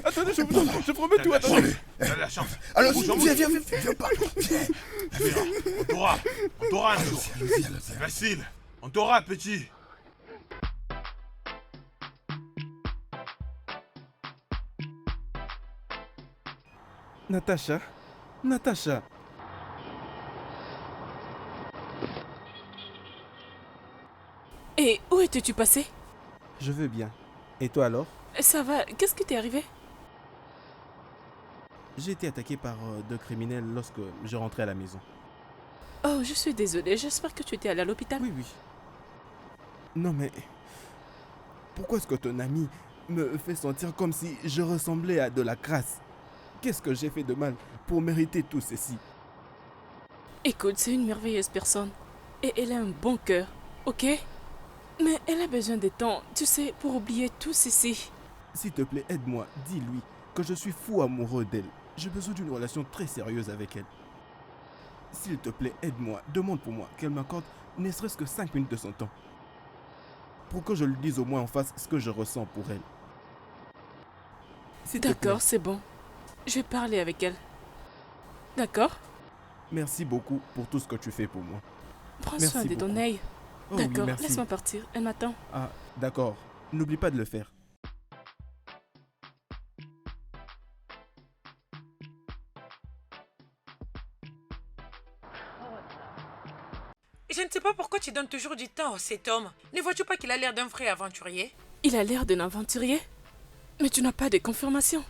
Attendez, je promets tout, attendez. T'as la chance. Alors, Bouge, viens, pas. Viens. On t'aura un jour. Allons-y. Facile. On t'aura, petit. Natacha. Et où étais-tu passé? Je veux bien. Et toi alors? Ça va, qu'est-ce qui t'est arrivé? J'ai été attaqué par deux criminels lorsque je rentrais à la maison. Oh, je suis désolée, j'espère que tu étais allé à l'hôpital. Oui. Non mais... Pourquoi est-ce que ton ami me fait sentir comme si je ressemblais à de la crasse? Qu'est-ce que j'ai fait de mal pour mériter tout ceci? Écoute, c'est une merveilleuse personne. Et elle a un bon cœur, ok? Mais elle a besoin de temps, tu sais, pour oublier tout ceci. S'il te plaît, aide-moi. Dis-lui que je suis fou amoureux d'elle. J'ai besoin d'une relation très sérieuse avec elle. S'il te plaît, aide-moi. Demande pour moi qu'elle m'accorde ne serait-ce que 5 minutes de son temps. Pour que je lui dise au moins en face ce que je ressens pour elle. S'il te plaît. D'accord, c'est bon. Je vais parler avec elle. D'accord? Merci beaucoup pour tout ce que tu fais pour moi. Prends Merci soin de ton beaucoup. œil. Oh oui, D'accord, merci. laisse-moi partir. Elle m'attend. Ah, d'accord. N'oublie pas de le faire. Je ne sais pas pourquoi tu donnes toujours du temps à cet homme. Ne vois-tu pas qu'il a l'air d'un vrai aventurier? Il a l'air d'un aventurier. Mais tu n'as pas de confirmation.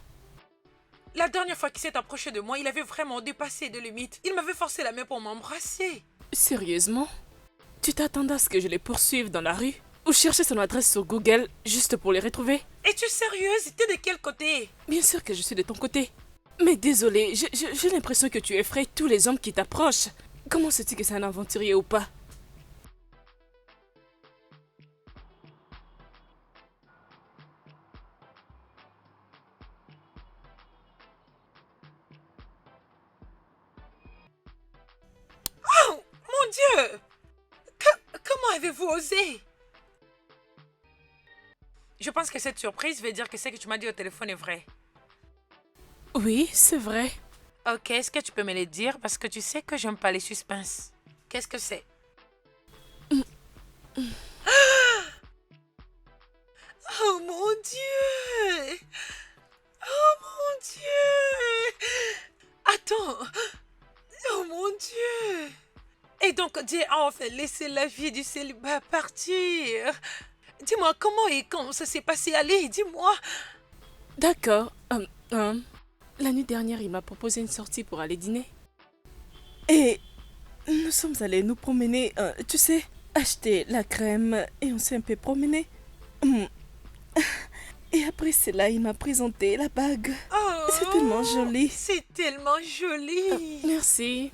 La dernière fois qu'il s'est approché de moi, il avait vraiment dépassé de limites. Il m'avait forcé la main pour m'embrasser. Sérieusement? Tu t'attendais à ce que je les poursuive dans la rue? Ou chercher son adresse sur Google juste pour les retrouver? Es-tu sérieuse? T'es de quel côté? Bien sûr que je suis de ton côté. Mais désolé, j'ai l'impression que tu effraies tous les hommes qui t'approchent. Comment sais-tu que c'est un aventurier ou pas? Oh, mon Dieu! Comment avez-vous osé? Je pense que cette surprise veut dire que ce que tu m'as dit au téléphone est vrai. Oui, c'est vrai. Ok, est-ce que tu peux me le dire? Parce que tu sais que j'aime pas les suspens. Qu'est-ce que c'est? Oh mon Dieu! Oh mon Dieu! Attends! Oh mon Dieu! Et donc Dieu a enfin laissé la vie du célibat partir. Dis-moi comment et quand ça s'est passé. Allez, dis-moi. D'accord. La nuit dernière, il m'a proposé une sortie pour aller dîner. Et nous sommes allés nous promener, tu sais, acheter la crème et on s'est un peu promené. Et après cela, il m'a présenté la bague. Oh, c'est tellement joli. C'est tellement joli. Merci.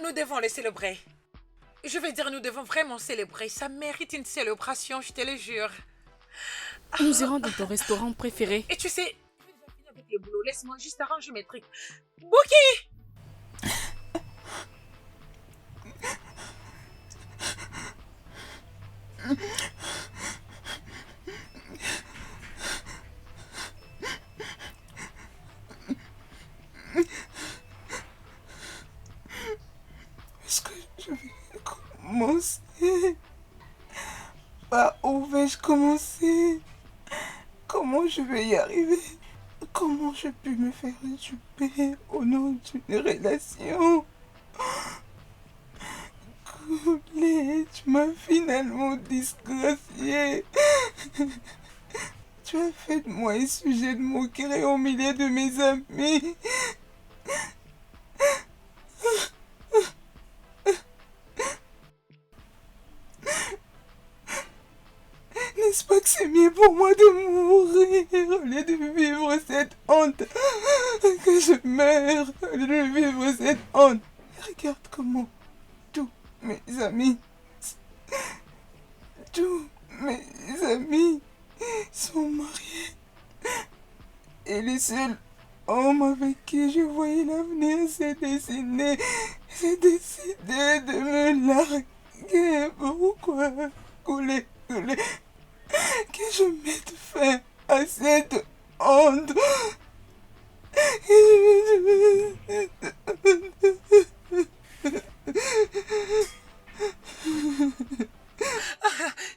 Nous devons le célébrer. Je veux dire, nous devons vraiment célébrer. Ça mérite une célébration, je te le jure. Nous irons dans ton restaurant préféré. Et tu sais, je vais déjà finir avec le boulot. Laisse-moi juste arranger mes trucs. Bouki! Est-ce que je vais commencer? Par où vais-je commencer? Comment je vais y arriver? Comment je peux me faire duper au nom d'une relation? Coulé, tu m'as finalement disgracié. Tu as fait de moi un sujet de moquerie au milieu de mes amis. N'est-ce pas que c'est mieux pour moi de mourir au lieu de vivre cette honte? Que je meure au lieu de vivre cette honte. Regarde comment tous mes amis sont mariés. Et le seul homme avec qui je voyais l'avenir s'est décidé de me larguer. Pourquoi? Couler. Que je mette fin à cette honte.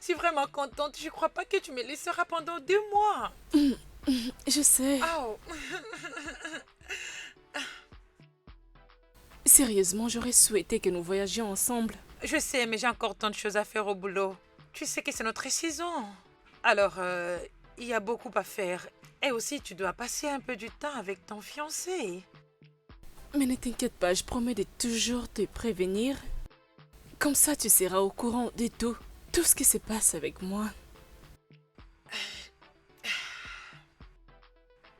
Je suis vraiment contente. Je crois pas que tu me laisseras pendant 2 mois. Je sais. Oh. Sérieusement, j'aurais souhaité que nous voyagions ensemble. Je sais, mais j'ai encore tant de choses à faire au boulot. Tu sais que c'est notre saison. Alors, il y a beaucoup à faire. Et aussi, tu dois passer un peu du temps avec ton fiancé. Mais ne t'inquiète pas, je promets de toujours te prévenir. Comme ça, tu seras au courant de tout. Tout ce qui se passe avec moi.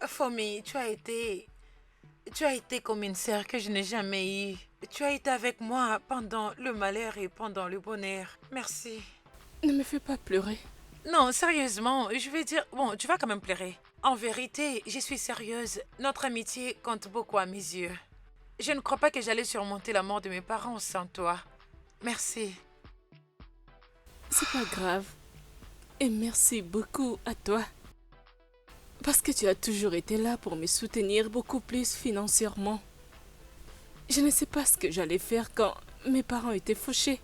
Fomi, tu as été comme une sœur que je n'ai jamais eue. Tu as été avec moi pendant le malheur et pendant le bonheur. Merci. Ne me fais pas pleurer. Non, sérieusement, je vais dire... Bon, tu vas quand même pleurer. En vérité, je suis sérieuse. Notre amitié compte beaucoup à mes yeux. Je ne crois pas que j'allais surmonter la mort de mes parents sans toi. Merci. C'est pas grave. Et merci beaucoup à toi. Parce que tu as toujours été là pour me soutenir beaucoup plus financièrement. Je ne sais pas ce que j'allais faire quand mes parents étaient fauchés.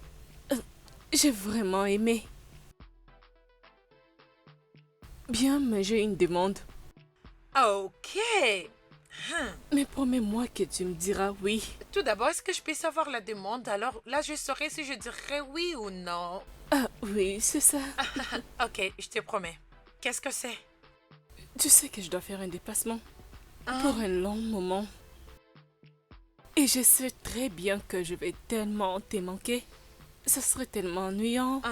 J'ai vraiment aimé. Bien, mais j'ai une demande. Ok. Mais promets-moi que tu me diras oui. Tout d'abord, est-ce que je peux savoir la demande? Alors là, je saurai si je dirais oui ou non. Ah oui, c'est ça. Ok, je te promets. Qu'est-ce que c'est? Tu sais que je dois faire un déplacement pour un long moment. Et je sais très bien que je vais tellement te manquer. Ça serait tellement ennuyant.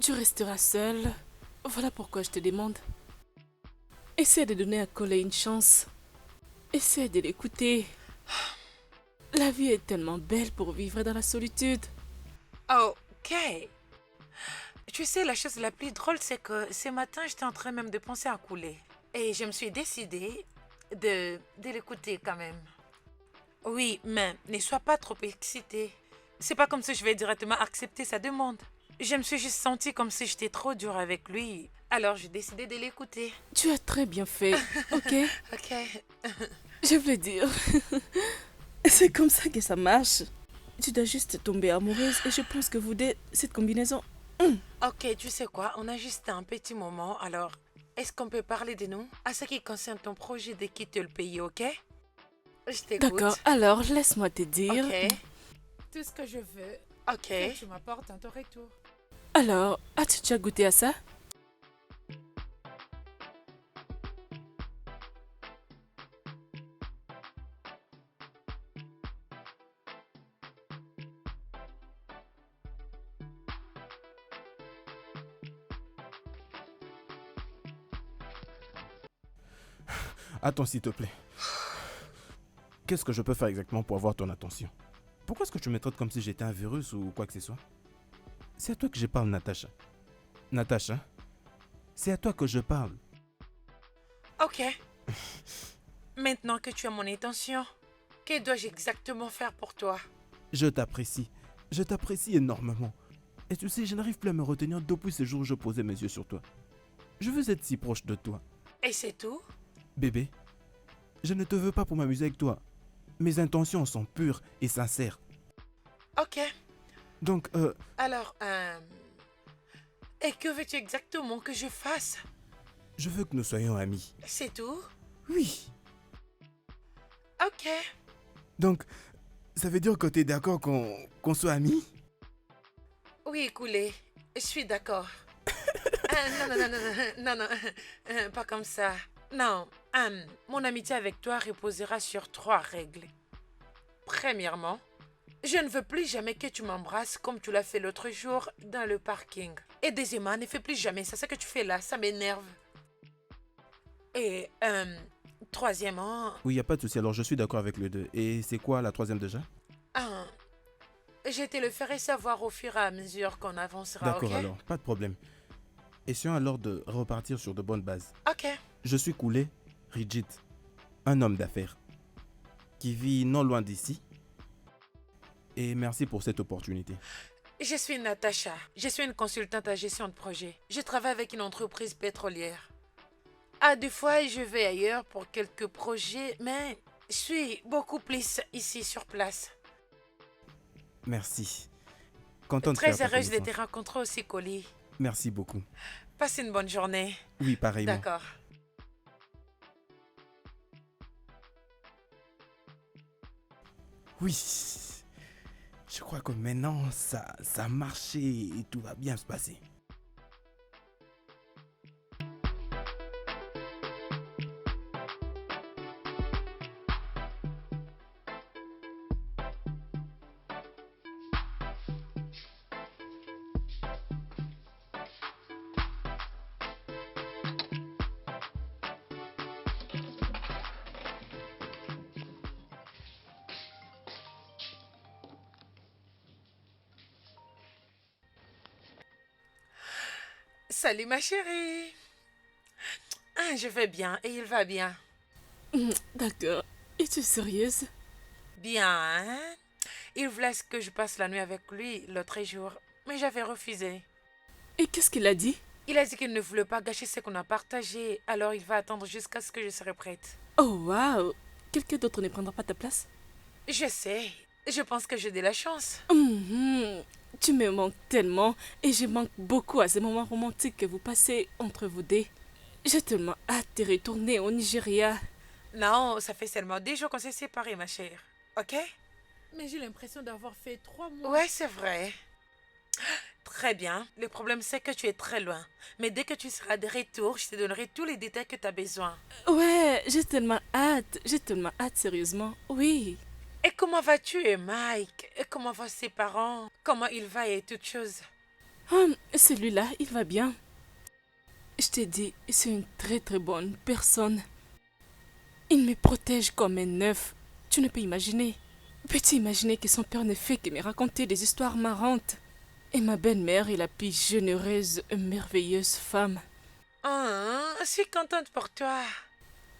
Tu resteras seule. Voilà pourquoi je te demande. Essaie de donner à Colé une chance. Essaie de l'écouter. La vie est tellement belle pour vivre dans la solitude. Ok. Tu sais, la chose la plus drôle, c'est que ce matin, j'étais en train même de penser à couler. Et je me suis décidée de l'écouter quand même. Oui, mais ne sois pas trop excitée. C'est pas comme si je vais directement accepter sa demande. Je me suis juste sentie comme si j'étais trop dure avec lui. Alors j'ai décidé de l'écouter. Tu as très bien fait, ok? Ok. Je veux dire, c'est comme ça que ça marche. Tu dois juste tomber amoureuse et je pense que vous deux, cette combinaison... Ok, tu sais quoi? On a juste un petit moment, alors est-ce qu'on peut parler de nous? À ce qui concerne ton projet de quitter le pays, ok? Je t'écoute. D'accord, alors laisse-moi te dire... Ok. Tout ce que je veux, Ok. c'est que tu m'apportes un ton retour. Alors, as-tu déjà goûté à ça? Attends, s'il te plaît. Qu'est-ce que je peux faire exactement pour avoir ton attention? Pourquoi est-ce que tu me traites comme si j'étais un virus ou quoi que ce soit? C'est à toi que je parle, Natacha. Natacha, c'est à toi que je parle. Ok. Maintenant que tu as mon attention, que dois-je exactement faire pour toi? Je t'apprécie. Je t'apprécie énormément. Et tu sais, je n'arrive plus à me retenir depuis ce jour où je posais mes yeux sur toi. Je veux être si proche de toi. Et c'est tout? Bébé, je ne te veux pas pour m'amuser avec toi. Mes intentions sont pures et sincères. Ok. Donc, Alors, et que veux-tu exactement que je fasse? je veux que nous soyons amis. C'est tout? Oui. Ok. Donc, ça veut dire que tu es d'accord qu'on soit amis? Oui, Koulé, je suis d'accord. Non, pas comme ça. Non, mon amitié avec toi reposera sur 3 règles. Premièrement, je ne veux plus jamais que tu m'embrasses comme tu l'as fait l'autre jour dans le parking. Et deuxièmement, ne fais plus jamais ça. Ce que tu fais là, ça m'énerve. Et troisièmement... Oui, il n'y a pas de souci. Alors, je suis d'accord avec les deux. Et c'est quoi la troisième déjà? Je te le ferai savoir au fur et à mesure qu'on avancera, ok? D'accord, alors, pas de problème. Essayons alors de repartir sur de bonnes bases. Ok. Je suis Koulé Rigid, un homme d'affaires qui vit non loin d'ici. Et merci pour cette opportunité. Je suis Natacha. Je suis une consultante à gestion de projet. Je travaille avec une entreprise pétrolière. Des fois, je vais ailleurs pour quelques projets, mais je suis beaucoup plus ici sur place. Merci. Contente de Très faire ta heureuse de te connaissance. rencontrer aussi, Colly. Merci beaucoup. Passe une bonne journée. Oui, pareillement. D'accord. Oui. Je crois que maintenant, ça a marché et tout va bien se passer. Salut ma chérie. Je vais bien et il va bien. D'accord. Es-tu sérieuse? Bien, hein? Il voulait que je passe la nuit avec lui l'autre jour, mais j'avais refusé. Et qu'est-ce qu'il a dit? Il a dit qu'il ne voulait pas gâcher ce qu'on a partagé, alors il va attendre jusqu'à ce que je serai prête. Oh, waouh! Quelqu'un d'autre ne prendra pas ta place? Je sais, je pense que j'ai de la chance. Tu me manques tellement et je manque beaucoup à ces moments romantiques que vous passez entre vous deux. J'ai tellement hâte de retourner au Nigeria. Non, ça fait seulement 10 jours qu'on s'est séparés, ma chère. Ok? Mais j'ai l'impression d'avoir fait 3 mois. Ouais, c'est vrai. Très bien. Le problème, c'est que tu es très loin. Mais dès que tu seras de retour, je te donnerai tous les détails que tu as besoin. Ouais, j'ai tellement hâte. J'ai tellement hâte, sérieusement. Oui. Et comment vas-tu, Mike? Et comment vont ses parents? Comment il va et toutes choses? Celui-là, il va bien. Je t'ai dit, c'est une très très bonne personne. Il me protège comme un œuf. Tu ne peux imaginer. Peux-tu imaginer que son père ne fait que me raconter des histoires marrantes? Et ma belle-mère est la plus généreuse et merveilleuse femme. Je suis contente pour toi.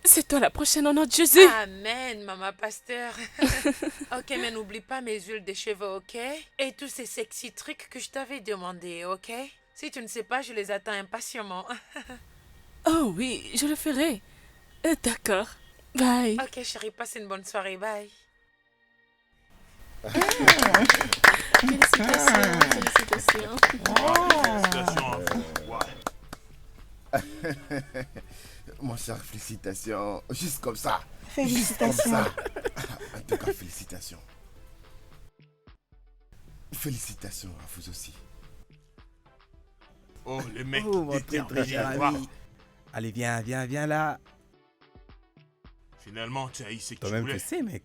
C'est toi la prochaine au nom de Jésus. Amen, maman pasteur. Ok, mais n'oublie pas mes huiles de cheveux, ok? Et tous ces sexy trucs que je t'avais demandé, ok? Si tu ne sais pas, je les attends impatiemment. Oh oui, je le ferai. D'accord. Bye. Ok, chérie, passe une bonne soirée. Bye. Félicitations, félicitations. Félicitations à vous. Mon cher, félicitations. Juste comme ça. Félicitations. Juste comme ça. En tout cas, félicitations. Félicitations à vous aussi. Oh, les mecs, Oh, mon très cher ami. Allez, viens là. Finalement, tu as eu ce que tu Toi-même, voulais. tu sais, mec.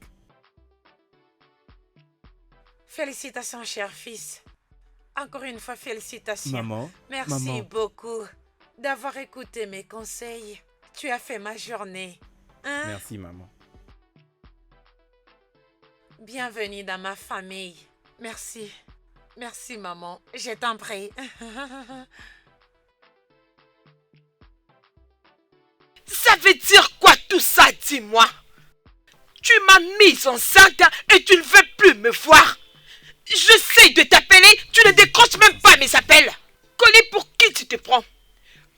Félicitations, cher fils. Encore une fois, félicitations. Maman. Merci maman. beaucoup d'avoir écouté mes conseils. Tu as fait ma journée. Hein? Merci, maman. Bienvenue dans ma famille. Merci. Merci, maman. Je t'en prie. Ça veut dire quoi tout ça, dis-moi? Tu m'as mise enceinte et tu ne veux plus me voir. J'essaie de t'appeler, tu ne décroches même pas mes appels. Collé, pour qui tu te prends?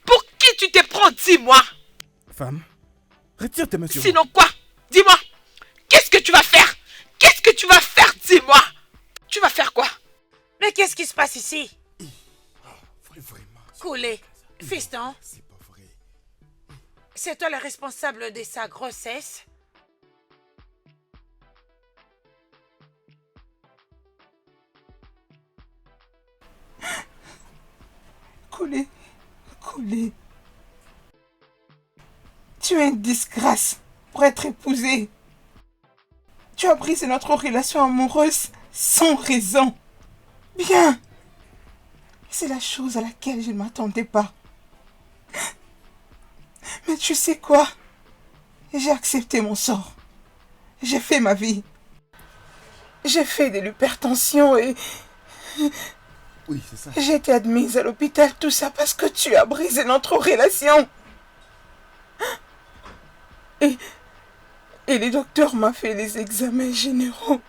Pour qui tu te prends, dis-moi? Femme, retire tes mains sur moi. Sinon quoi? Dis-moi. Qu'est-ce que tu vas faire? Qu'est-ce que tu vas faire, dis-moi? Tu vas faire quoi? Mais qu'est-ce qui se passe ici? Vraiment. Coulé. Fiston, C'est pas vrai. c'est toi le responsable de sa grossesse? Coulé. Tu es une disgrâce pour être épousée. Tu as brisé notre relation amoureuse sans raison. Bien. C'est la chose à laquelle je ne m'attendais pas. Mais tu sais quoi? J'ai accepté mon sort. J'ai fait ma vie. J'ai fait de l'hypertension et Oui, c'est ça. j'ai été admise à l'hôpital. Tout ça parce que tu as brisé notre relation. Et les docteurs m'ont fait les examens généraux.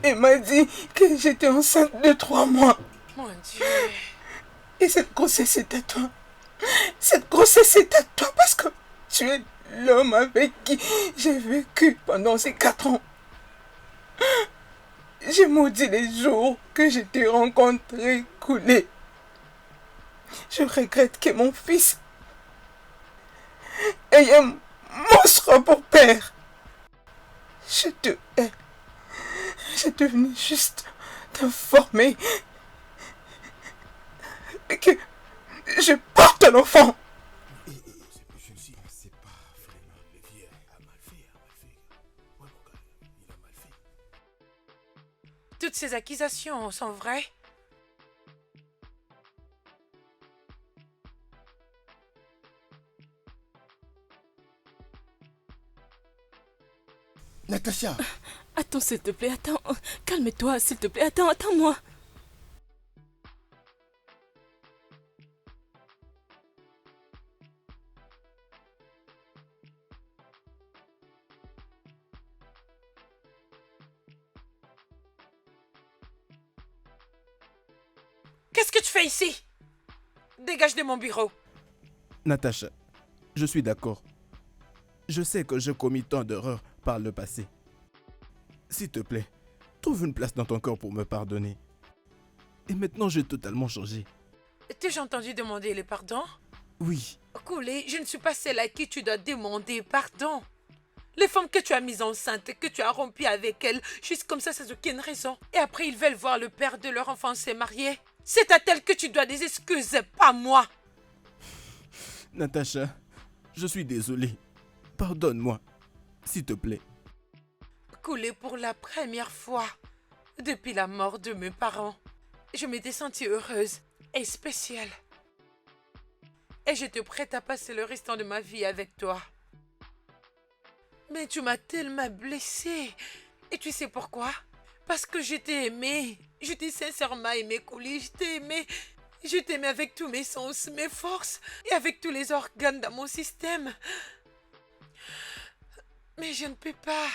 Et m'a dit que j'étais enceinte de 3 mois. Mon Dieu. Et cette grossesse est à toi. Cette grossesse est à toi parce que tu es l'homme avec qui j'ai vécu pendant ces 4 ans. J'ai maudit les jours que je t'ai rencontré, Coulé. Je regrette que mon fils ait un monstre pour père. Je te hais. J'ai devenu juste t'informer que je porte un enfant. Je ne suis pas. C'est pas vraiment. Le vieux a mal fait. Ouais, mon gars, il a mal fait. Toutes ces accusations sont vraies? Natacha. Attends, s'il te plaît, attends. Calme-toi, s'il te plaît. Attends-moi. Qu'est-ce que tu fais ici? Dégage de mon bureau. Natacha, je suis d'accord. Je sais que j'ai commis tant d'erreurs par le passé. S'il te plaît, trouve une place dans ton cœur pour me pardonner. Et maintenant, j'ai totalement changé. T'ai-je entendu demander le pardon? Oui, Coulé, je ne suis pas celle à qui tu dois demander pardon. Les femmes que tu as mises enceintes, que tu as rompu avec elles, juste comme ça sans aucune raison. Et après, ils veulent voir le père de leur enfant se marier. C'est à elles que tu dois des excuses, pas moi. Natacha, je suis désolé. Pardonne-moi, s'il te plaît. Coulé, pour la première fois depuis la mort de mes parents, je m'étais sentie heureuse et spéciale. Et j'étais prête à passer le restant de ma vie avec toi. Mais tu m'as tellement blessée. Et tu sais pourquoi? Parce que je t'ai aimé. Je t'ai sincèrement aimé, Cooley. Je t'ai aimé. Je t'aimais avec tous mes sens, mes forces et avec tous les organes dans mon système. Mais je ne peux pas.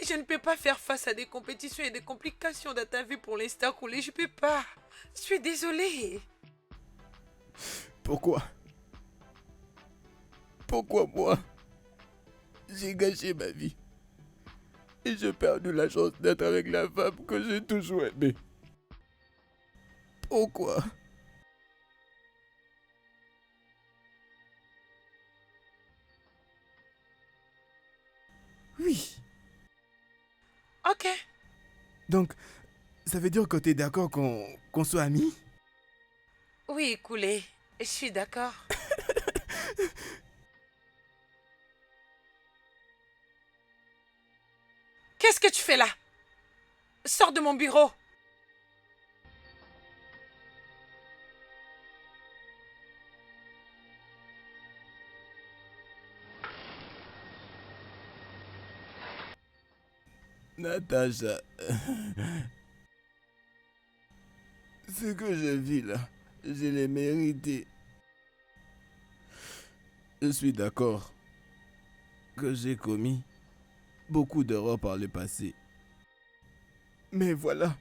Je ne peux pas faire face à des compétitions et des complications dans ta vie pour l'instant, Cooley. Je ne peux pas. Je suis désolée. Pourquoi? Pourquoi moi? J'ai gâché ma vie. Et j'ai perdu la chance d'être avec la femme que j'ai toujours aimée. Pourquoi? Oui. Ok. Donc, ça veut dire que t'es d'accord qu'on soit amis? Oui, Cooley. Je suis d'accord. Qu'est-ce que tu fais là? Sors de mon bureau. Natacha, ce que je vis là, je l'ai mérité. Je suis d'accord que j'ai commis beaucoup d'erreurs par le passé. Mais voilà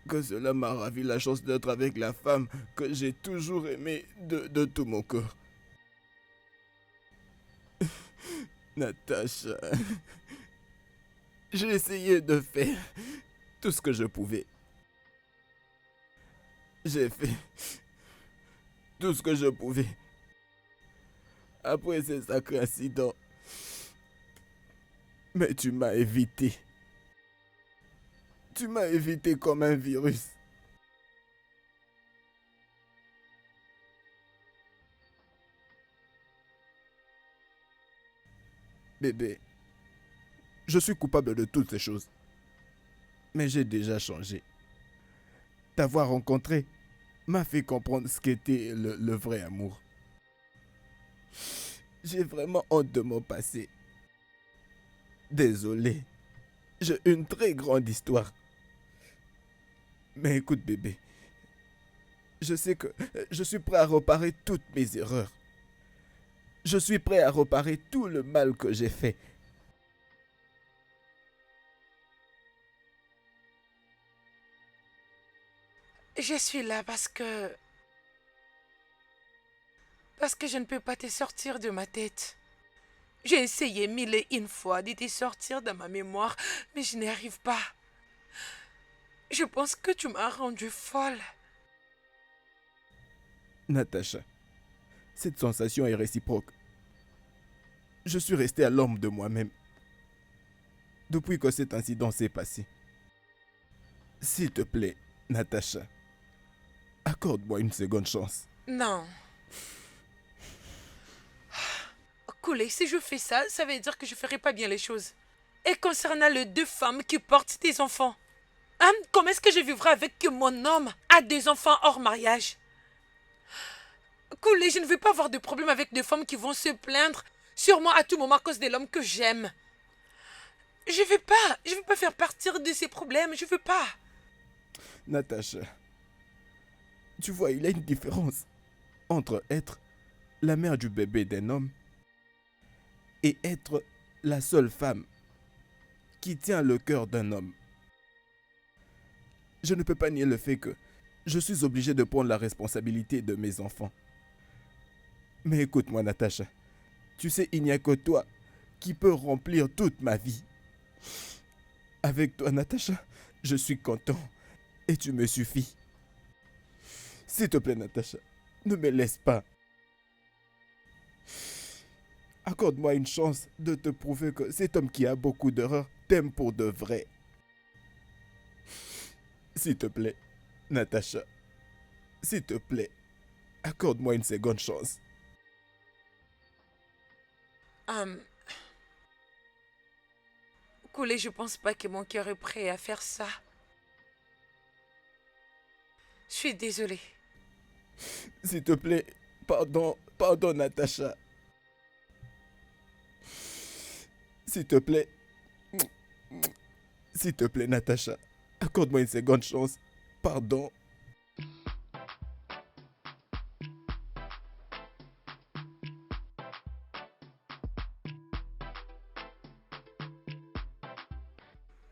que cela m'a ravi la chance d'être avec la femme que j'ai toujours aimée de tout mon cœur. Natacha, j'ai essayé de faire tout ce que je pouvais. J'ai fait tout ce que je pouvais. Après ces sacrés incidents. Mais tu m'as évité. Tu m'as évité comme un virus. Bébé, je suis coupable de toutes ces choses. Mais j'ai déjà changé. T'avoir rencontré m'a fait comprendre ce qu'était le vrai amour. J'ai vraiment honte de mon passé. Désolé. J'ai une très grande histoire. Mais écoute, bébé. Je sais que je suis prêt à réparer toutes mes erreurs. Je suis prêt à réparer tout le mal que j'ai fait. Je suis là parce que je ne peux pas te sortir de ma tête. J'ai essayé 1001 fois de te sortir de ma mémoire, mais je n'y arrive pas. Je pense que tu m'as rendue folle. Natacha, cette sensation est réciproque. Je suis resté à l'ombre de moi-même depuis que cet incident s'est passé. S'il te plaît, Natacha, accorde-moi une seconde chance. Non. Cooley, si je fais ça, ça veut dire que je ne ferai pas bien les choses. Et concernant les 2 femmes qui portent des enfants, hein, comment est-ce que je vivrai avec que mon homme a 2 enfants hors mariage? Cooley, je ne veux pas avoir de problème avec des femmes qui vont se plaindre sur moi à tout moment à cause de l'homme que j'aime. Je veux pas faire partir de ces problèmes, je veux pas. Natacha, tu vois, il y a une différence entre être la mère du bébé d'un homme et être la seule femme qui tient le cœur d'un homme. Je ne peux pas nier le fait que je suis obligé de prendre la responsabilité de mes enfants. Mais écoute-moi, Natacha, tu sais, il n'y a que toi qui peux remplir toute ma vie. Avec toi, Natacha, je suis content et tu me suffis. S'il te plaît, Natacha, ne me laisse pas. Accorde-moi une chance de te prouver que cet homme qui a beaucoup d'erreurs t'aime pour de vrai. S'il te plaît, Natacha, s'il te plaît, accorde-moi une seconde chance. Cooley, je pense pas que mon cœur est prêt à faire ça. Je suis désolée. S'il te plaît, pardon, Natacha. S'il te plaît, Natacha, accorde-moi une seconde chance. Pardon.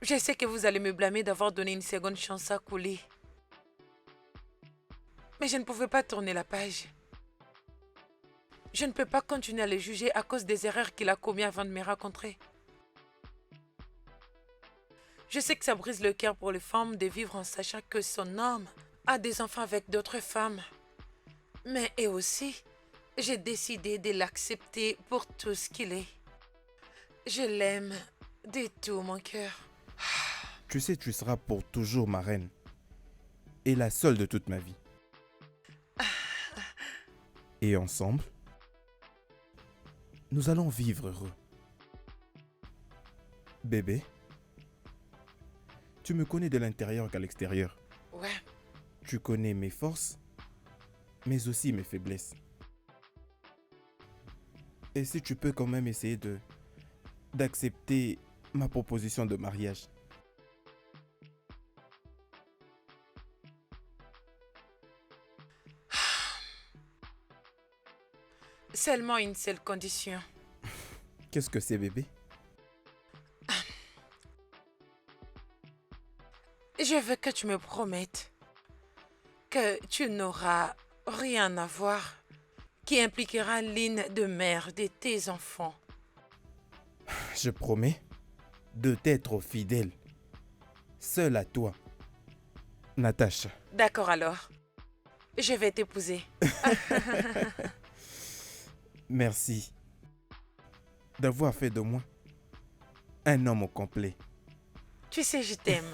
Je sais que vous allez me blâmer d'avoir donné une seconde chance à Koulé. Mais je ne pouvais pas tourner la page. Je ne peux pas continuer à le juger à cause des erreurs qu'il a commises avant de me rencontrer. Je sais que ça brise le cœur pour les femmes de vivre en sachant que son homme a des enfants avec d'autres femmes. Mais et aussi, j'ai décidé de l'accepter pour tout ce qu'il est. Je l'aime de tout mon cœur. Tu sais, tu seras pour toujours ma reine. Et la seule de toute ma vie. Et ensemble, nous allons vivre heureux. Bébé, tu me connais de l'intérieur qu'à l'extérieur. Ouais. Tu connais mes forces, mais aussi mes faiblesses. Et si tu peux quand même essayer d'accepter ma proposition de mariage. Seulement une seule condition. Qu'est-ce que c'est, bébé? Je veux que tu me promettes que tu n'auras rien à voir qui impliquera l'une de mère de tes enfants. Je promets de t'être fidèle, seul à toi, Natacha. D'accord alors, je vais t'épouser. Merci d'avoir fait de moi un homme au complet. Tu sais, je t'aime.